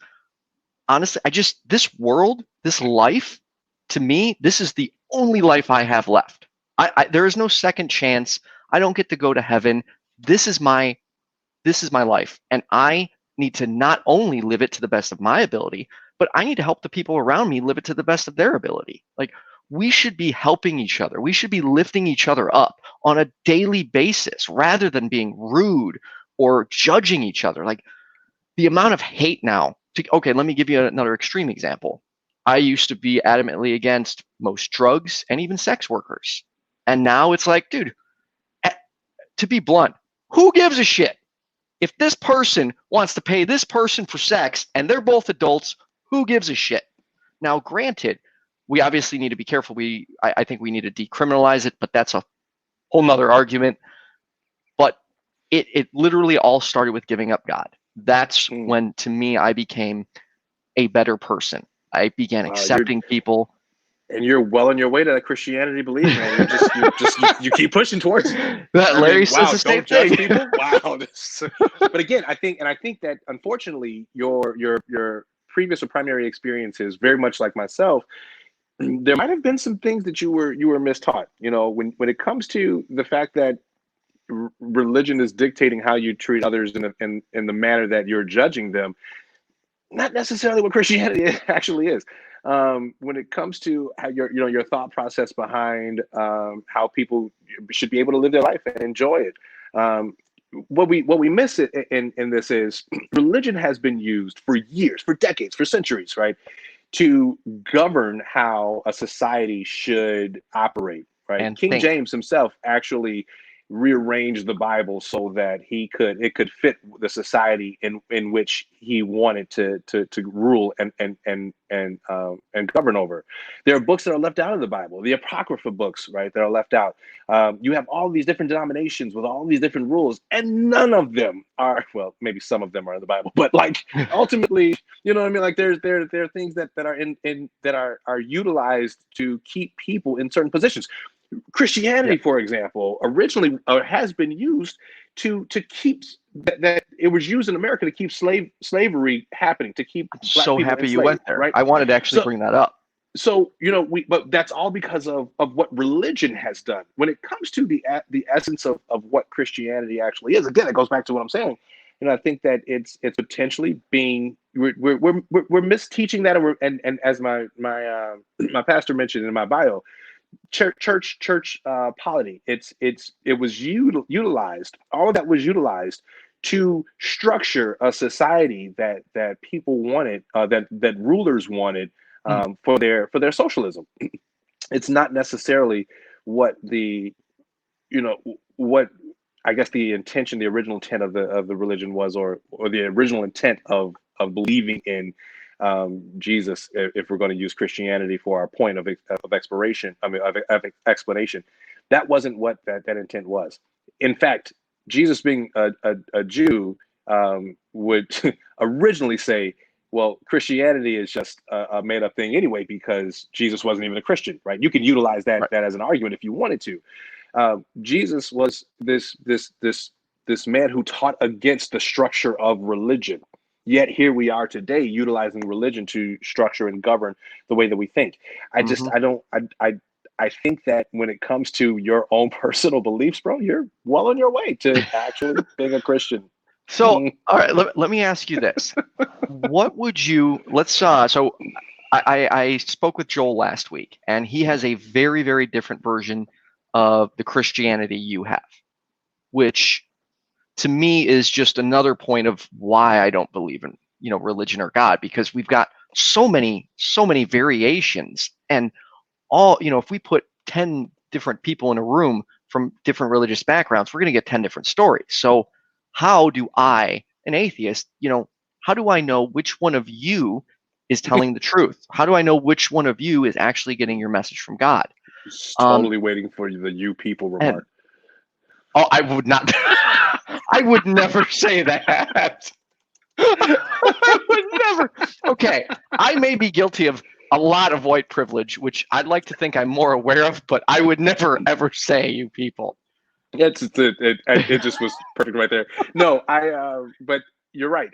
honestly, this world, this life, to me, this is the only life I have left. There is no second chance. I don't get to go to heaven. This is my life, and I need to not only live it to the best of my ability, but I need to help the people around me live it to the best of their ability. Like, we should be helping each other. We should be lifting each other up on a daily basis, rather than being rude or judging each other. Like, the amount of hate now. Okay, let me give you another extreme example. I used to be adamantly against most drugs and even sex workers. And now it's like, dude, to be blunt, who gives a shit? If this person wants to pay this person for sex and they're both adults, who gives a shit? Now, granted, we obviously need to be careful. I think we need to decriminalize it, but that's a whole nother argument. But it literally all started with giving up God. That's when, to me, I became a better person. I began accepting people. And you're well on your way to that Christianity belief, man. You keep pushing towards it. Larry says the same thing. People. Wow. But again, I think that, unfortunately, your previous or primary experiences, very much like myself, there might have been some things that you were mistaught. When it comes to the fact that religion is dictating how you treat others in the manner that you're judging them, not necessarily what Christianity actually is. when it comes to how your thought process behind how people should be able to live their life and enjoy it. What we miss in this is religion has been used for years, for decades, for centuries, right, to govern how a society should operate, right? And King think. James himself actually rearranged the Bible so that it could fit the society in which he wanted to rule and govern over. There are books that are left out of the Bible, the Apocrypha books, right, that are left out. You have all these different denominations with all these different rules, and none of them are, well, maybe some of them are in the Bible, but like ultimately, you know what I mean? Like there are things that are that are utilized to keep people in certain positions. Christianity, Yeah. for example, originally has been used to keep that it was used in America to keep slavery happening, to keep I'm black so people happy you went enslaved, there. right? I wanted to actually So bring that up. but that's all because of what religion has done. When it comes to the essence of what Christianity actually is, again, it goes back to what I'm saying. And I think that it's potentially being we're misteaching that, and as my pastor mentioned in my bio, church polity. It was utilized. All of that was utilized to structure a society that people wanted, that rulers wanted, for their socialism. It's not necessarily what the what I guess the intention, the original intent of the religion was, or the original intent of believing in Jesus, if we're going to use Christianity for our point of exploration, I mean of explanation. That wasn't what that intent was. In fact, Jesus, being a Jew, would originally say, well, Christianity is just a made up thing anyway, because Jesus wasn't even a Christian, right? You can utilize Right. that as an argument if you wanted to. Jesus was this man who taught against the structure of religion. Yet here we are today, utilizing religion to structure and govern the way that we think. Hmm. I think that when it comes to your own personal beliefs, bro, you're well on your way to actually being a Christian. So, all right, let me ask you this. What would you, let's, so I spoke with Joel last week, and he has a very, very different version of the Christianity you have, which to me is just another point of why I don't believe in, religion or God, because we've got so many variations, and all, if we put 10 different people in a room from different religious backgrounds, we're going to get 10 different stories. So how do I, an atheist, how do I know which one of you is telling the truth? How do I know which one of you is actually getting your message from God? Just Um, totally waiting for the "you people" and remark. oh, I would not, I would never say that. I would never. Okay, I may be guilty of a lot of white privilege, which I'd like to think I'm more aware of, but I would never ever say you people. It just was perfect right there. No, but you're right.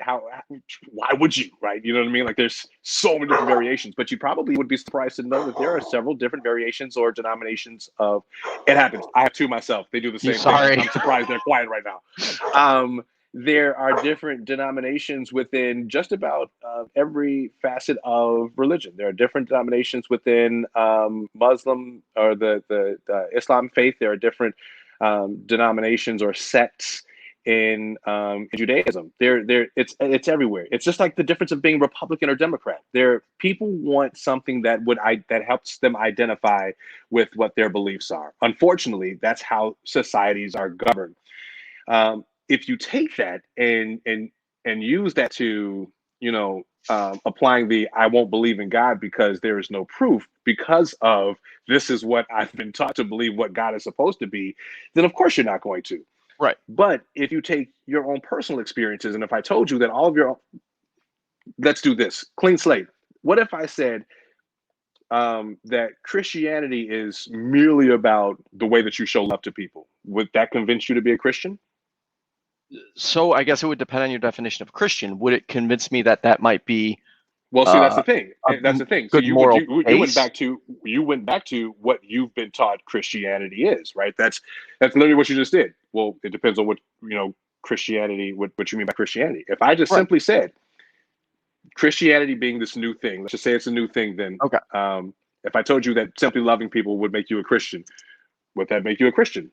Why would you, right? You know what I mean? Like there's so many different variations, but you probably would be surprised to know that there are several different variations or denominations of. It happens. I have two myself. They do the You same thing. sorry. I'm surprised they're quiet right now. There are different denominations within just about every facet of religion. There are different denominations within Muslim or the Islam faith. There are different denominations or sects in Judaism. It's everywhere. It's just like the difference of being Republican or Democrat. People want something that helps them identify with what their beliefs are. Unfortunately, that's how societies are governed. If you take that and use that to applying the "I won't believe in God because there is no proof because of this is what I've been taught to believe what God is supposed to be," then of course you're not going to. Right. But if you take your own personal experiences, and if I told you that all of your, let's do this, clean slate. What if I said that Christianity is merely about the way that you show love to people? Would that convince you to be a Christian? So I guess it would depend on your definition of Christian. Would it convince me that that might be Well, see, that's uh, the thing. a That's the thing. So good moral you went base? back to what you've been taught Christianity is, right? That's literally what you just did. Well, it depends on what Christianity, what you mean by Christianity. If I just Right. simply said Christianity being this new thing, let's just say it's a new thing then. Okay. If I told you that simply loving people would make you a Christian, would that make you a Christian?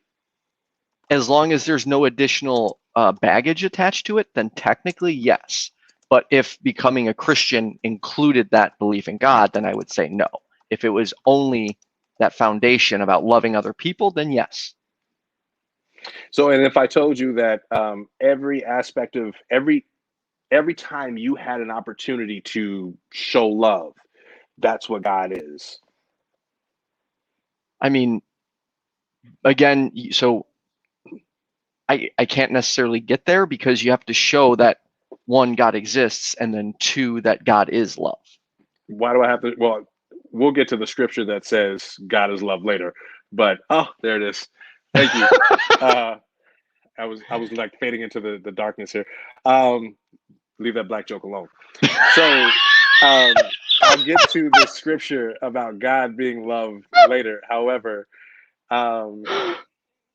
As long as there's no additional baggage attached to it, then technically yes. But if becoming a Christian included that belief in God, then I would say no. If it was only that foundation about loving other people, then yes. So, and if I told you that every aspect of every time you had an opportunity to show love, that's what God is. I mean, again, so I can't necessarily get there because you have to show that one, God exists, and then two, that God is love. Why do I have to? Well, we'll get to the scripture that says God is love later, but oh, there it is. Thank you. I was like fading into the darkness here. Leave that black joke alone. So I'll get to the scripture about God being love later. However,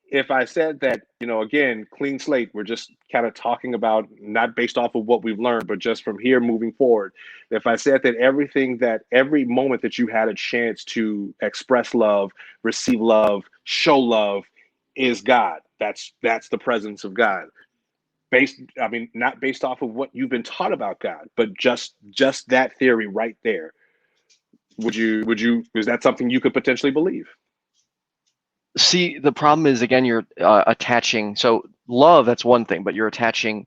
if I said that, again, clean slate, we're just kind of talking about not based off of what we've learned, but just from here moving forward. If I said that every moment that you had a chance to express love, receive love, show love is God. That's the presence of God. Not based off of what you've been taught about God, but just that theory right there. Is that something you could potentially believe? See, the problem is, again, you're attaching, so love, that's one thing, but you're attaching,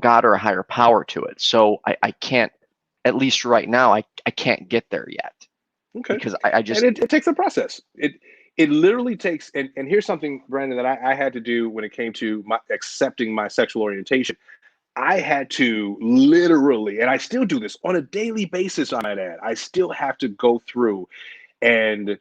God or a higher power to it. So I can't, at least right now, I can't get there yet. Okay. Because I just... And it takes a process. It literally takes, and here's something, Brandon, that I had to do when it came to accepting my sexual orientation. I had to literally, and I still do this on a daily basis, I might add, I still have to go through and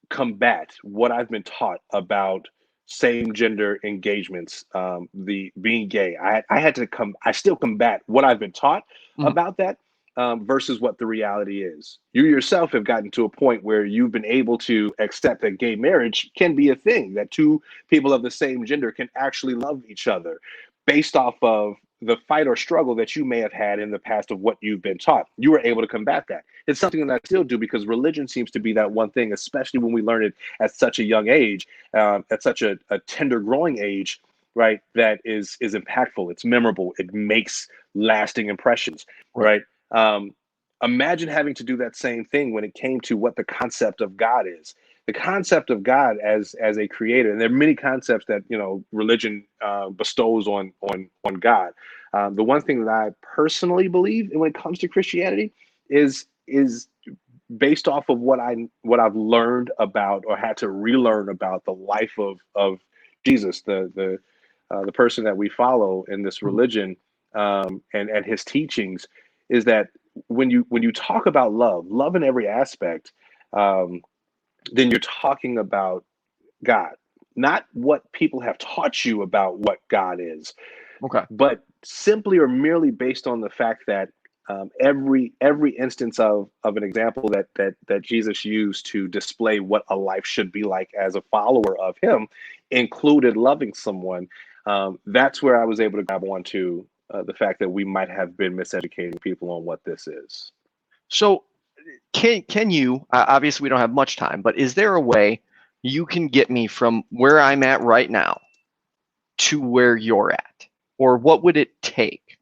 combat what I've been taught about same gender engagements, the being gay. I still combat what I've been taught about that versus what the reality is. You yourself have gotten to a point where you've been able to accept that gay marriage can be a thing, that two people of the same gender can actually love each other based off of the fight or struggle that you may have had in the past of what you've been taught. You were able to combat that. It's something that I still do because religion seems to be that one thing, especially when we learn it at such a young age, at such a tender growing age, right? That is impactful. It's memorable. It makes lasting impressions, right? Imagine having to do that same thing when it came to what the concept of God is. The concept of God as a creator, and there are many concepts that religion bestows on God. The one thing that I personally believe when it comes to Christianity is based off of what I've learned about or had to relearn about the life of Jesus, the person that we follow in this religion, and his teachings, is that when you talk about love in every aspect, then you're talking about God, not what people have taught you about what God is, but simply or merely based on the fact that every instance of an example that Jesus used to display what a life should be like as a follower of him included loving someone. That's where I was able to grab onto the fact that we might have been miseducating people on what this is. So can you, obviously we don't have much time, but is there a way you can get me from where I'm at right now to where you're at? Or what would it take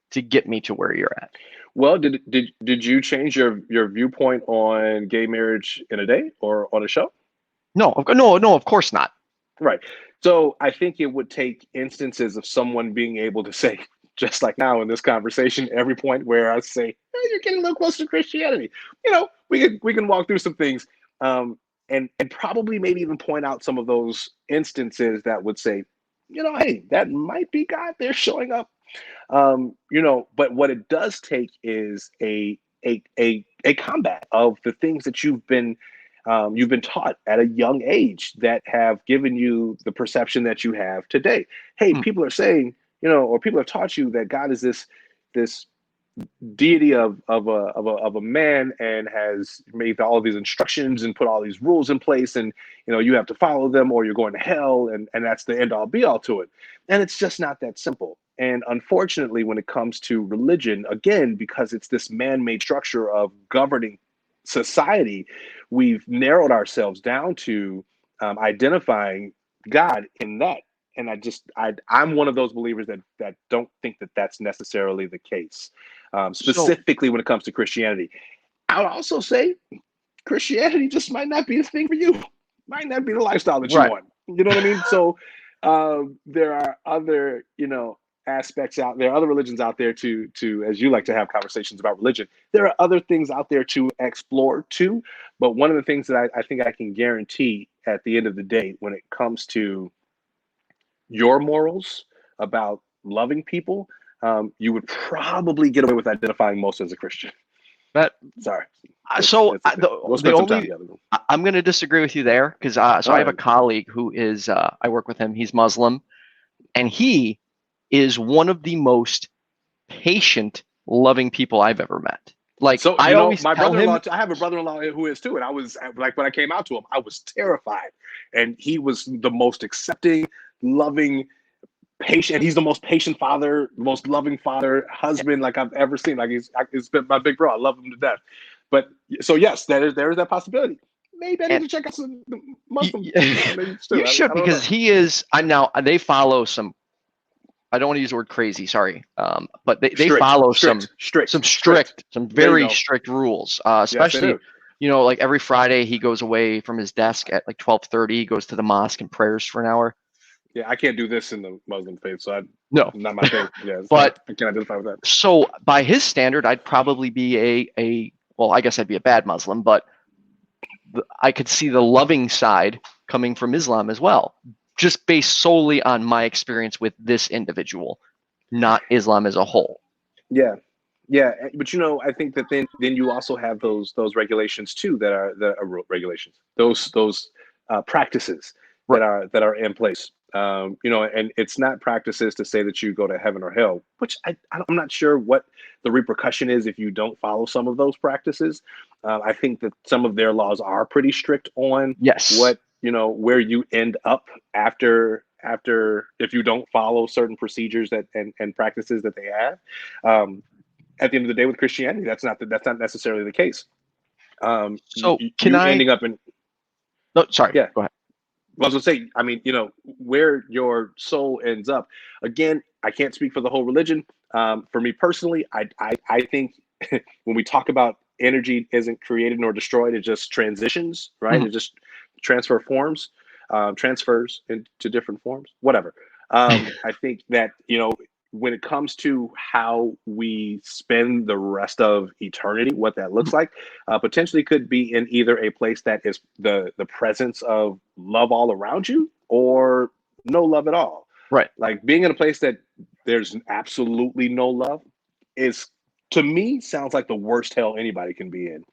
to get me to where you're at? Well, did you change your viewpoint on gay marriage in a day or on a show? No, of course not. Right. So I think it would take instances of someone being able to say, just like now in this conversation, every point where I say, hey, you're getting a little closer to Christianity. We can walk through some things, and probably maybe even point out some of those instances that would say, hey, that might be God. They're showing up. But what it does take is a combat of the things that you've been taught at a young age that have given you the perception that you have today. Hey, people are saying, or people have taught you that God is this deity of a man and has made all of these instructions and put all these rules in place, and you have to follow them or you're going to hell, and that's the end all be all to it. And it's just not that simple. And unfortunately, when it comes to religion, again, because it's this man-made structure of governing society, we've narrowed ourselves down to identifying God in that. And I'm one of those believers that don't think that that's necessarily the case, So specifically when it comes to Christianity. I would also say Christianity just might not be the thing for you. Might not be the lifestyle that you right. want. You know what I mean? So there are other, aspects out there, other religions out there to as you like to have conversations about religion. There are other things out there to explore too. But one of the things that I think I can guarantee at the end of the day, when it comes to your morals about loving people, you would probably get away with identifying most as a Christian. But Sorry. so It's okay. We'll the spend some time only together. I'm going to disagree with you there because so All I have a right. colleague who is I work with him. He's Muslim, and he is one of the most patient, loving people I've ever met. Like So, I always my tell him, brother-in-law, I have a brother-in-law who is too. And I was like, when I came out to him, I was terrified. And he was the most accepting, loving, patient. He's the most patient father, most loving father, husband like I've ever seen. Like he's been my big bro. I love him to death. But so yes, there is that possibility. Maybe I need and to check out some Muslim you, religions too. you I should don't know. because he is. I now they follow some. I don't want to use the word crazy. Sorry, but they follow some There you very go. strict rules. Yes, they Especially, do. like every Friday he goes away from his desk at like 12:30. He goes to the mosque and prayers for an hour. Yeah, I can't do this in the Muslim faith, so No, not my thing. Yeah, it's not. but I can't identify with that. so by his standard, I'd probably be a well, I guess I'd be a bad Muslim, but I could see the loving side coming from Islam as well, just based solely on my experience with this individual, not Islam as a whole. Yeah, yeah, but I think that then you also have those regulations too that are regulations, those practices Right. that are in place. And it's not practices to say that you go to heaven or hell, which I'm not sure what the repercussion is if you don't follow some of those practices. I think that some of their laws are pretty strict on Yes. what where you end up after if you don't follow certain procedures that and practices that they have. At the end of the day, with Christianity, that's not necessarily the case. So can You I? ending up in No, sorry. yeah. Go ahead. Well, I was gonna say, I mean, where your soul ends up. Again, I can't speak for the whole religion. For me personally, I think when we talk about energy isn't created nor destroyed, it just transitions, right? Mhm. It just transfers into different forms, whatever. I think that, when it comes to how we spend the rest of eternity, what that looks like, potentially could be in either a place that is the presence of love all around you or no love at all. Right. Like being in a place that there's absolutely no love is, to me, sounds like the worst hell anybody can be in.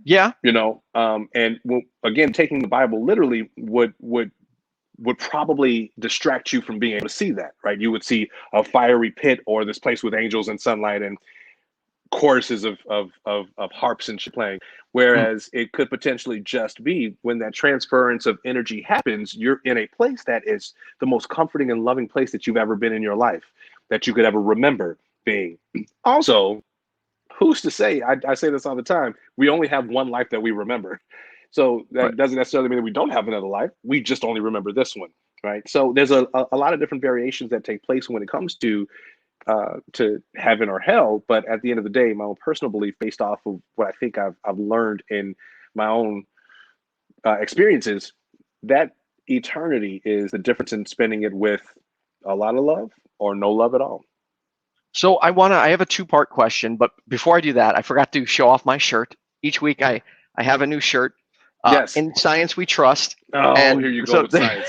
Yeah. And again, taking the Bible literally would probably distract you from being able to see that, right? You would see a fiery pit or this place with angels and sunlight and choruses of harps and shit playing. Mhm. Whereas it could potentially just be when that transference of energy happens, you're in a place that is the most comforting and loving place that you've ever been in your life, that you could ever remember being. Also, who's to say, I say this all the time, we only have one life that we remember. So Right. that doesn't necessarily mean that we don't have another life. We just only remember this one, right? So there's a lot of different variations that take place when it comes to heaven or hell. But at the end of the day, my own personal belief, based off of what I think I've learned in my own experiences, that eternity is the difference in spending it with a lot of love or no love at all. So I have a two-part question, but before I do that, I forgot to show off my shirt. Each week I have a new shirt. Yes. In science we trust. Oh, And here you go so with science.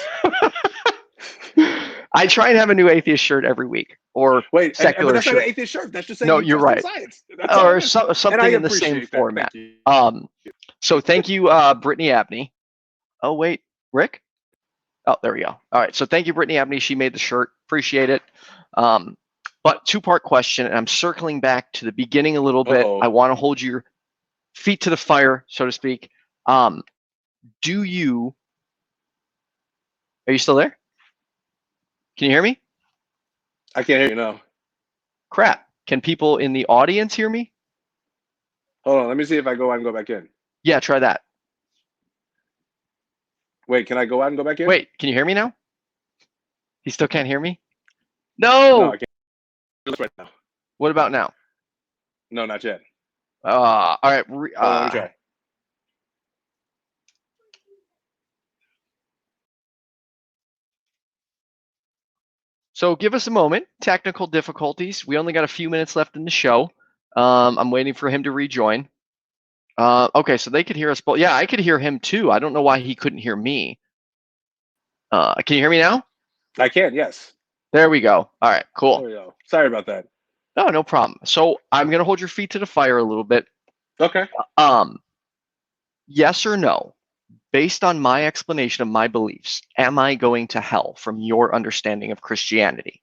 I try and have a new atheist shirt every week or Wait, but secular that's not an shirt. atheist shirt. That's just saying No, you you're trust in right. science. That's all Or it is. And I something in the same appreciate that. format. Thank you. So thank you, Brittany Abney. Oh, wait, Rick? Oh, there we go. All right. So thank you, Brittany Abney. She made the shirt. Appreciate it. But two-part question, and I'm circling back to the beginning a little bit. Uh-oh. I want to hold your feet to the fire, so to speak. Are you still there? Can you hear me? I can't hear you now. Crap. Can people in the audience hear me? Hold on. Let me see if I go out and go back in. Yeah, try that. Wait, can I go out and go back in? Wait, can you hear me now? He still can't hear me? No, No. I can't right now. What about now? No, not yet. All right. Hold on, let me try. So give us a moment. Technical difficulties. We only got a few minutes left in the show. I'm waiting for him to rejoin. Okay, so they could hear us both. Yeah, I could hear him too. I don't know why he couldn't hear me. Can you hear me now? I can, yes. There we go. All right, cool. There we go. Sorry about that. No problem. So I'm gonna hold your feet to the fire a little bit. Okay. Yes or no? Based on my explanation of my beliefs, am I going to hell from your understanding of Christianity?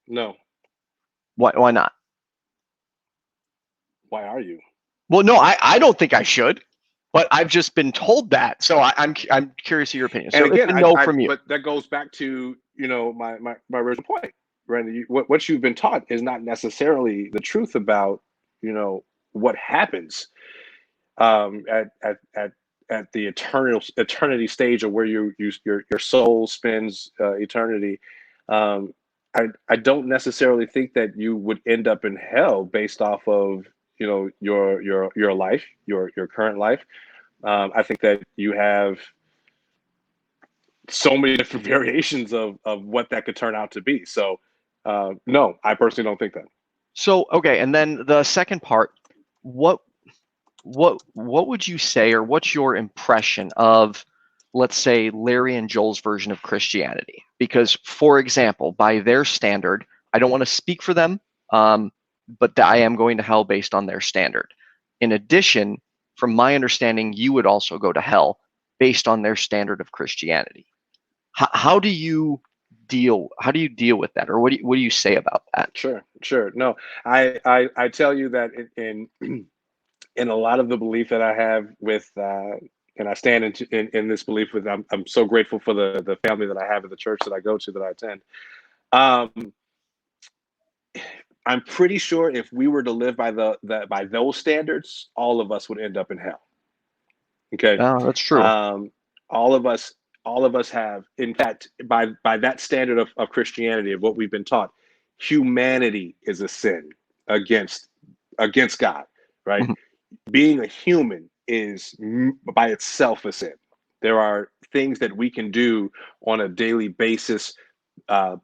No. Why not? Why are you? Well, no, I don't think I should, but I've just been told that. So I'm curious of your opinion. So And again, it's a no from you. But that goes back to, you know, my original point, right? What you've been taught is not necessarily the truth about, you know, what happens at the eternity stage of where your soul spends eternity. I don't necessarily think that you would end up in hell based off of, you know, your life, your current life. I think that you have so many different variations of what that could turn out to be. So no, I personally don't think that. So okay, and then the second part, what would you say, or what's your impression of, let's say, Larry and Joel's version of Christianity? Because, for example, by their standard, I don't want to speak for them, but I am going to hell based on their standard. In addition, from my understanding, you would also go to hell based on their standard of Christianity. How do you deal with that, or what do you say about that? Sure. No, I tell you that in a lot of the belief that I have with, and I stand in this belief with, I'm so grateful for the family that I have at the church that I go to, that I attend. I'm pretty sure if we were to live by by those standards, all of us would end up in hell. Okay. Oh, that's true. All of us have, in fact, by that standard of Christianity, of what we've been taught, humanity is a sin against God, right? Mhm. Being a human is by itself a sin. There are things that we can do on a daily basis,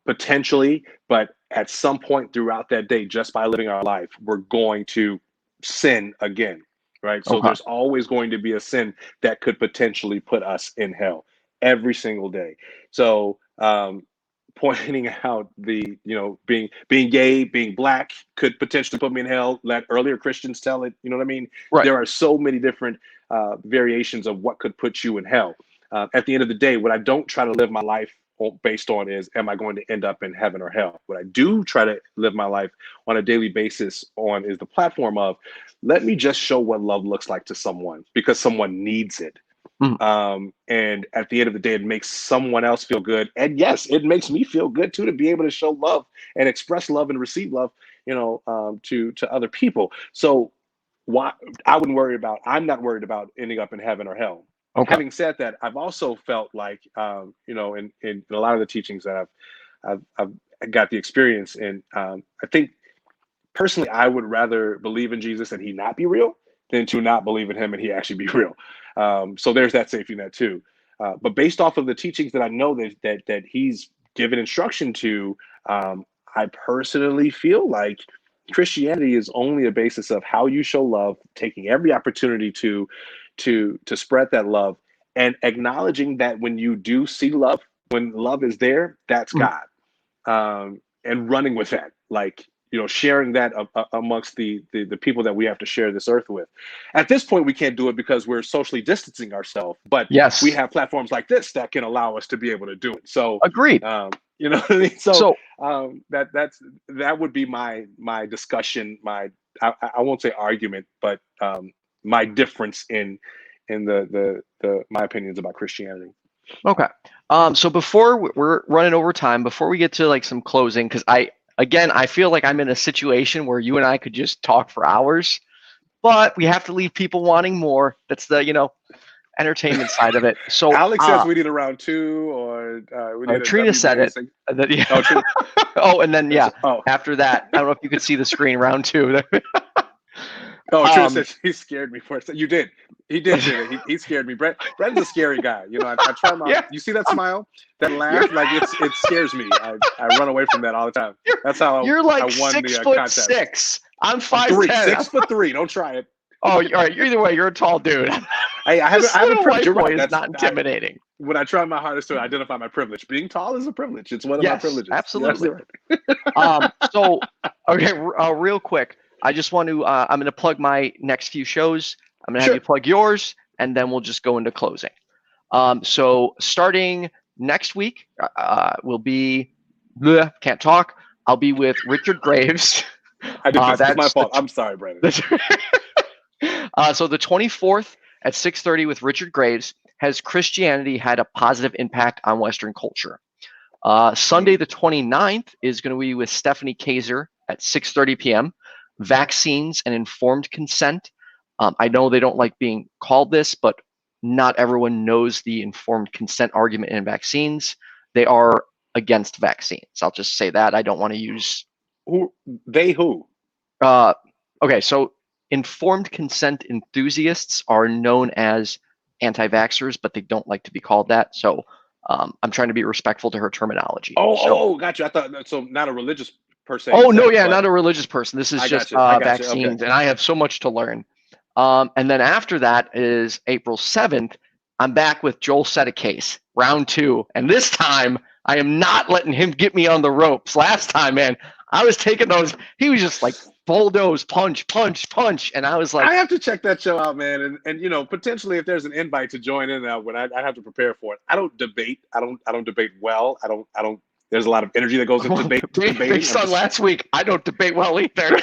potentially, but at some point throughout that day, just by living our life, we're going to sin again, right? So Okay. there's always going to be a sin that could potentially put us in hell every single day. So pointing out the, you know, being gay, being black could potentially put me in hell. Let earlier Christians tell it. You know what I mean? Right. There are so many different variations of what could put you in hell. At the end of the day, what I don't try to live my life based on is, am I going to end up in heaven or hell? What I do try to live my life on a daily basis on is the platform of, let me just show what love looks like to someone, because someone needs it. And at the end of the day, it makes someone else feel good. And yes, it makes me feel good too, to be able to show love and express love and receive love, you know, to other people. So why I'm not worried about ending up in heaven or hell. Okay. Having said that, I've also felt like, you know, in a lot of the teachings that I've got the experience in, I think personally, I would rather believe in Jesus and he not be real than to not believe in him and he actually be real. So there's that safety net too. But based off of the teachings that I know that he's given instruction to, I personally feel like Christianity is only a basis of how you show love, taking every opportunity to spread that love, and acknowledging that when you do see love, when love is there, that's God, and running with that, like, you know, sharing that amongst the people that we have to share this earth with. At this point, we can't do it because we're socially distancing ourselves, but Yes. we have platforms like this that can allow us to be able to do it. So agreed. You know what I mean? So that would be my discussion, I won't say argument, but my difference in the my opinions about Christianity. Okay. So before we're running over time, before we get to like some closing, because Again, I feel like I'm in a situation where you and I could just talk for hours, but we have to leave people wanting more. That's the, entertainment side of it. So Alex says we need a round 2, or we need a Trina said it. WBA. And then, yeah. Oh, Trina. Oh, and then Oh. after that, I don't know if you could see the screen, round 2. Oh, Trina said he scared me for a second. You did. He did. He scared me. Brent's a scary guy. I try my. Yeah. You see that smile, that laugh? Like it scares me. I run away from that all the time. That's how you're like I won 6'6". the contest. I'm 5'10". 6'3". Don't try it. Oh, all right. Either way, you're a tall dude. Hey, I haven't privilege. You're right. That's not intimidating. When I try my hardest to identify my privilege, being tall is a privilege. It's one of my privileges. Absolutely. Right. So, okay, real quick, I just want to. I'm going to plug my next few shows. I'm going to have you plug yours, and then we'll just go into closing. So starting next week, will be. Can't talk. I'll be with Richard Graves. I did this. That's my fault. I'm sorry, Brandon. So the 24th at 6:30 with Richard Graves. Has Christianity had a positive impact on Western culture? Sunday the 29th is going to be with Stephanie Kaiser at 6:30 p.m. Vaccines and informed consent. I know they don't like being called this, but not everyone knows the informed consent argument in vaccines. They are against vaccines. I'll just say that. I don't want to use... Who? Okay, so informed consent enthusiasts are known as anti-vaxxers, but they don't like to be called that. So I'm trying to be respectful to her terminology. Gotcha. I thought so. Not a religious person. Oh no, yeah, not a religious person. This is just vaccines, okay. And I have so much to learn. And then after that is April 7th. I'm back with Joel Sedicase, round 2, and this time I am not letting him get me on the ropes. Last time, man, I was taking those. He was just like bulldoze, punch, and I was like, I have to check that show out, man. And potentially if there's an invite to join in that one, I have to prepare for it. I don't debate. I don't debate well. I don't. There's a lot of energy that goes into debating. Based on last week, I don't debate well either.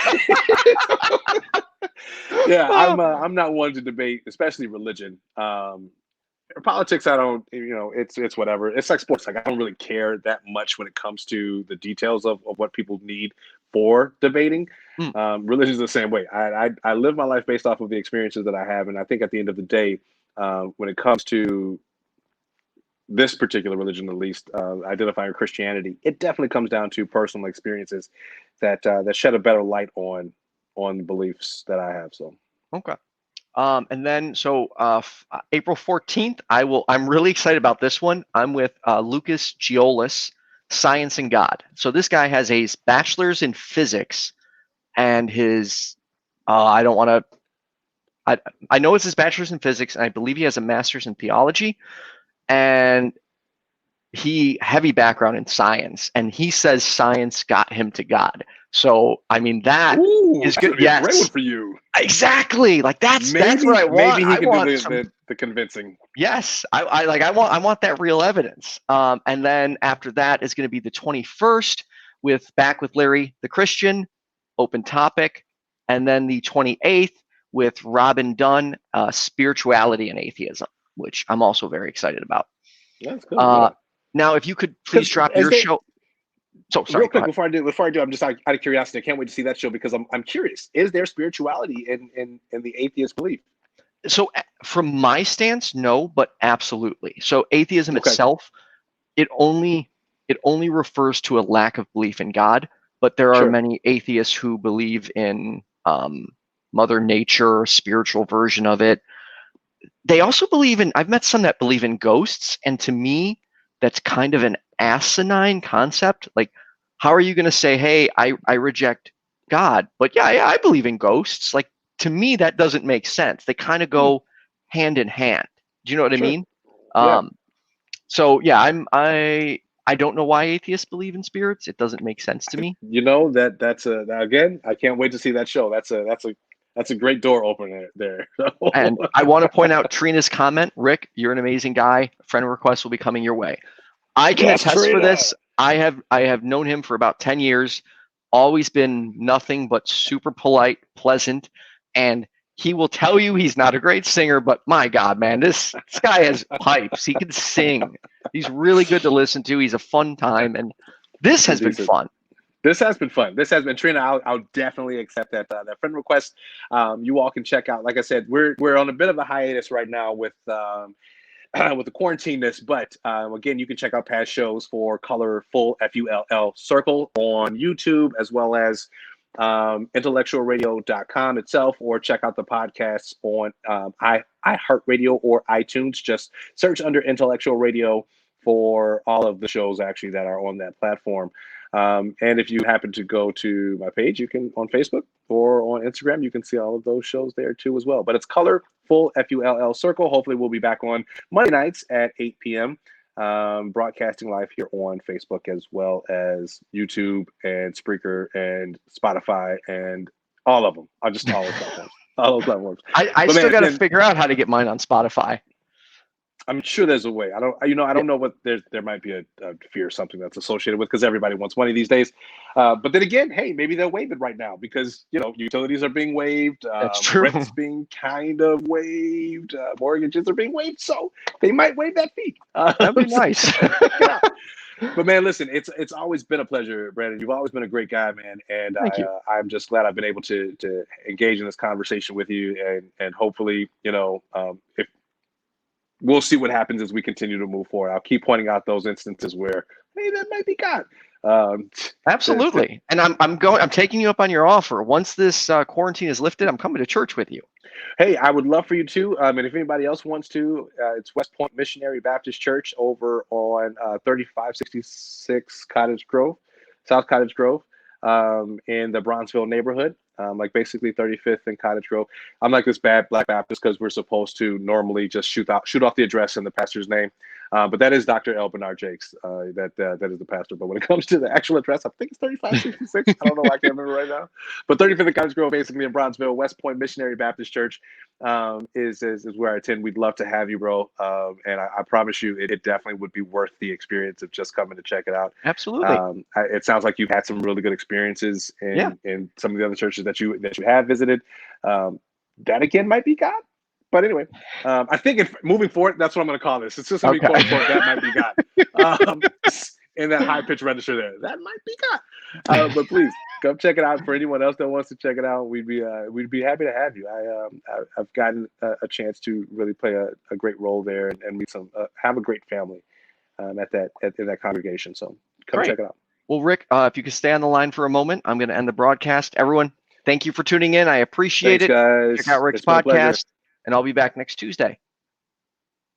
Yeah, I'm not one to debate, especially religion. Politics, I don't. It's whatever. It's like sports. Like I don't really care that much when it comes to the details of what people need for debating. Religion is the same way. I live my life based off of the experiences that I have, and I think at the end of the day, when it comes to this particular religion, at least identifying Christianity, it definitely comes down to personal experiences that shed a better light on the beliefs that I have. So okay. And then April 14th, I'm really excited about this one. I'm with Lucas Giolis, Science and God. So this guy has a bachelor's in physics, and his I know it's his bachelor's in physics, and I believe he has a master's in theology, and he heavy background in science, and he says science got him to God. So I mean that is good. Yes, great one for you. Exactly. Like that's what I want. Maybe he can do the convincing. Yes, I want that real evidence. And then after that is going to be the 21st back with Larry the Christian, open topic, and then the 28th with Robin Dunn, spirituality and atheism, which I'm also very excited about. That's cool. Now, if you could please drop your show. So sorry. Real quick before I do, I'm just out of curiosity. I can't wait to see that show because I'm curious. Is there spirituality in the atheist belief? So from my stance, no, but absolutely. So atheism itself, it only refers to a lack of belief in God, but there are many atheists who believe in Mother Nature, spiritual version of it. They also believe in, I've met some that believe in ghosts, and to me, that's kind of an asinine concept. Like, how are you going to say, hey, I reject God, but yeah, I believe in ghosts? Like, to me, that doesn't make sense. They kind of go hand in hand. Do you know what I mean? So yeah, I don't know why atheists believe in spirits. It doesn't make sense to me. That's again, I can't wait to see that show. That's a great door opener there. And I want to point out Trina's comment. Rick, you're an amazing guy. Friend request will be coming your way. I can attest for this. I have known him for about 10 years, always been nothing but super polite, pleasant, and he will tell you he's not a great singer, but my God, man, this guy has pipes. He can sing. He's really good to listen to. He's a fun time, and this has been fun. This has been fun. This has been Trina. I'll definitely accept that that friend request. You all can check out. Like I said, we're on a bit of a hiatus right now with with the quarantine-ness, but again, you can check out past shows for Colorful FULL Circle on YouTube, as well as intellectualradio.com itself, or check out the podcasts on iHeartRadio or iTunes. Just search under Intellectual Radio for all of the shows actually that are on that platform. And if you happen to go to my page, you can on Facebook or on Instagram, you can see all of those shows there too as well. But it's Colorful FULL Circle. Hopefully we'll be back on Monday nights at 8 p.m. Broadcasting live here on Facebook, as well as YouTube and Spreaker and Spotify and all of them. All those platforms. All those platforms. I still got to figure out how to get mine on Spotify. I'm sure there's a way. I don't know what there might be a fee or something that's associated with, because everybody wants money these days. But then again, hey, maybe they'll waive it right now because utilities are being waived. That's true. Rent's being kind of waived. Mortgages are being waived, so they might waive that fee. That'd be nice. But man, listen, it's always been a pleasure, Brandon. You've always been a great guy, man, and I'm just glad I've been able to engage in this conversation with you, and hopefully, if we'll see what happens as we continue to move forward. I'll keep pointing out those instances where, hey, that might be God. Absolutely. And I'm taking you up on your offer. Once this quarantine is lifted, I'm coming to church with you. Hey, I would love for you to. And if anybody else wants to, it's West Point Missionary Baptist Church over on 3566 Cottage Grove, South Cottage Grove, in the Bronzeville neighborhood. Like basically 35th and Cottage Grove. I'm like this bad Black Baptist because we're supposed to normally just shoot off the address and the pastor's name. But that is Dr. L. Bernard Jakes. That is the pastor. But when it comes to the actual address, I think it's 3566. I don't know. I can't remember right now. But 35th and Cottage Grove, basically in Bronzeville, West Point Missionary Baptist Church is where I attend. We'd love to have you, bro. And I promise you, it definitely would be worth the experience of just coming to check it out. Absolutely. It sounds like you've had some really good experiences in some of the other churches that you have visited. That again might be God. But anyway, I think if moving forward, that's what I'm going to call this. It's just going to be quote unquote, that might be God. In that high pitch register there, that might be God. But please come check it out. For anyone else that wants to check it out, we'd be happy to have you. I've gotten a chance to really play a great role there and meet have a great family in that congregation. So come check it out. Well, Rick, if you could stay on the line for a moment, I'm going to end the broadcast. Everyone, thank you for tuning in. I appreciate it. Guys. Check out Rick's podcast, and I'll be back next Tuesday.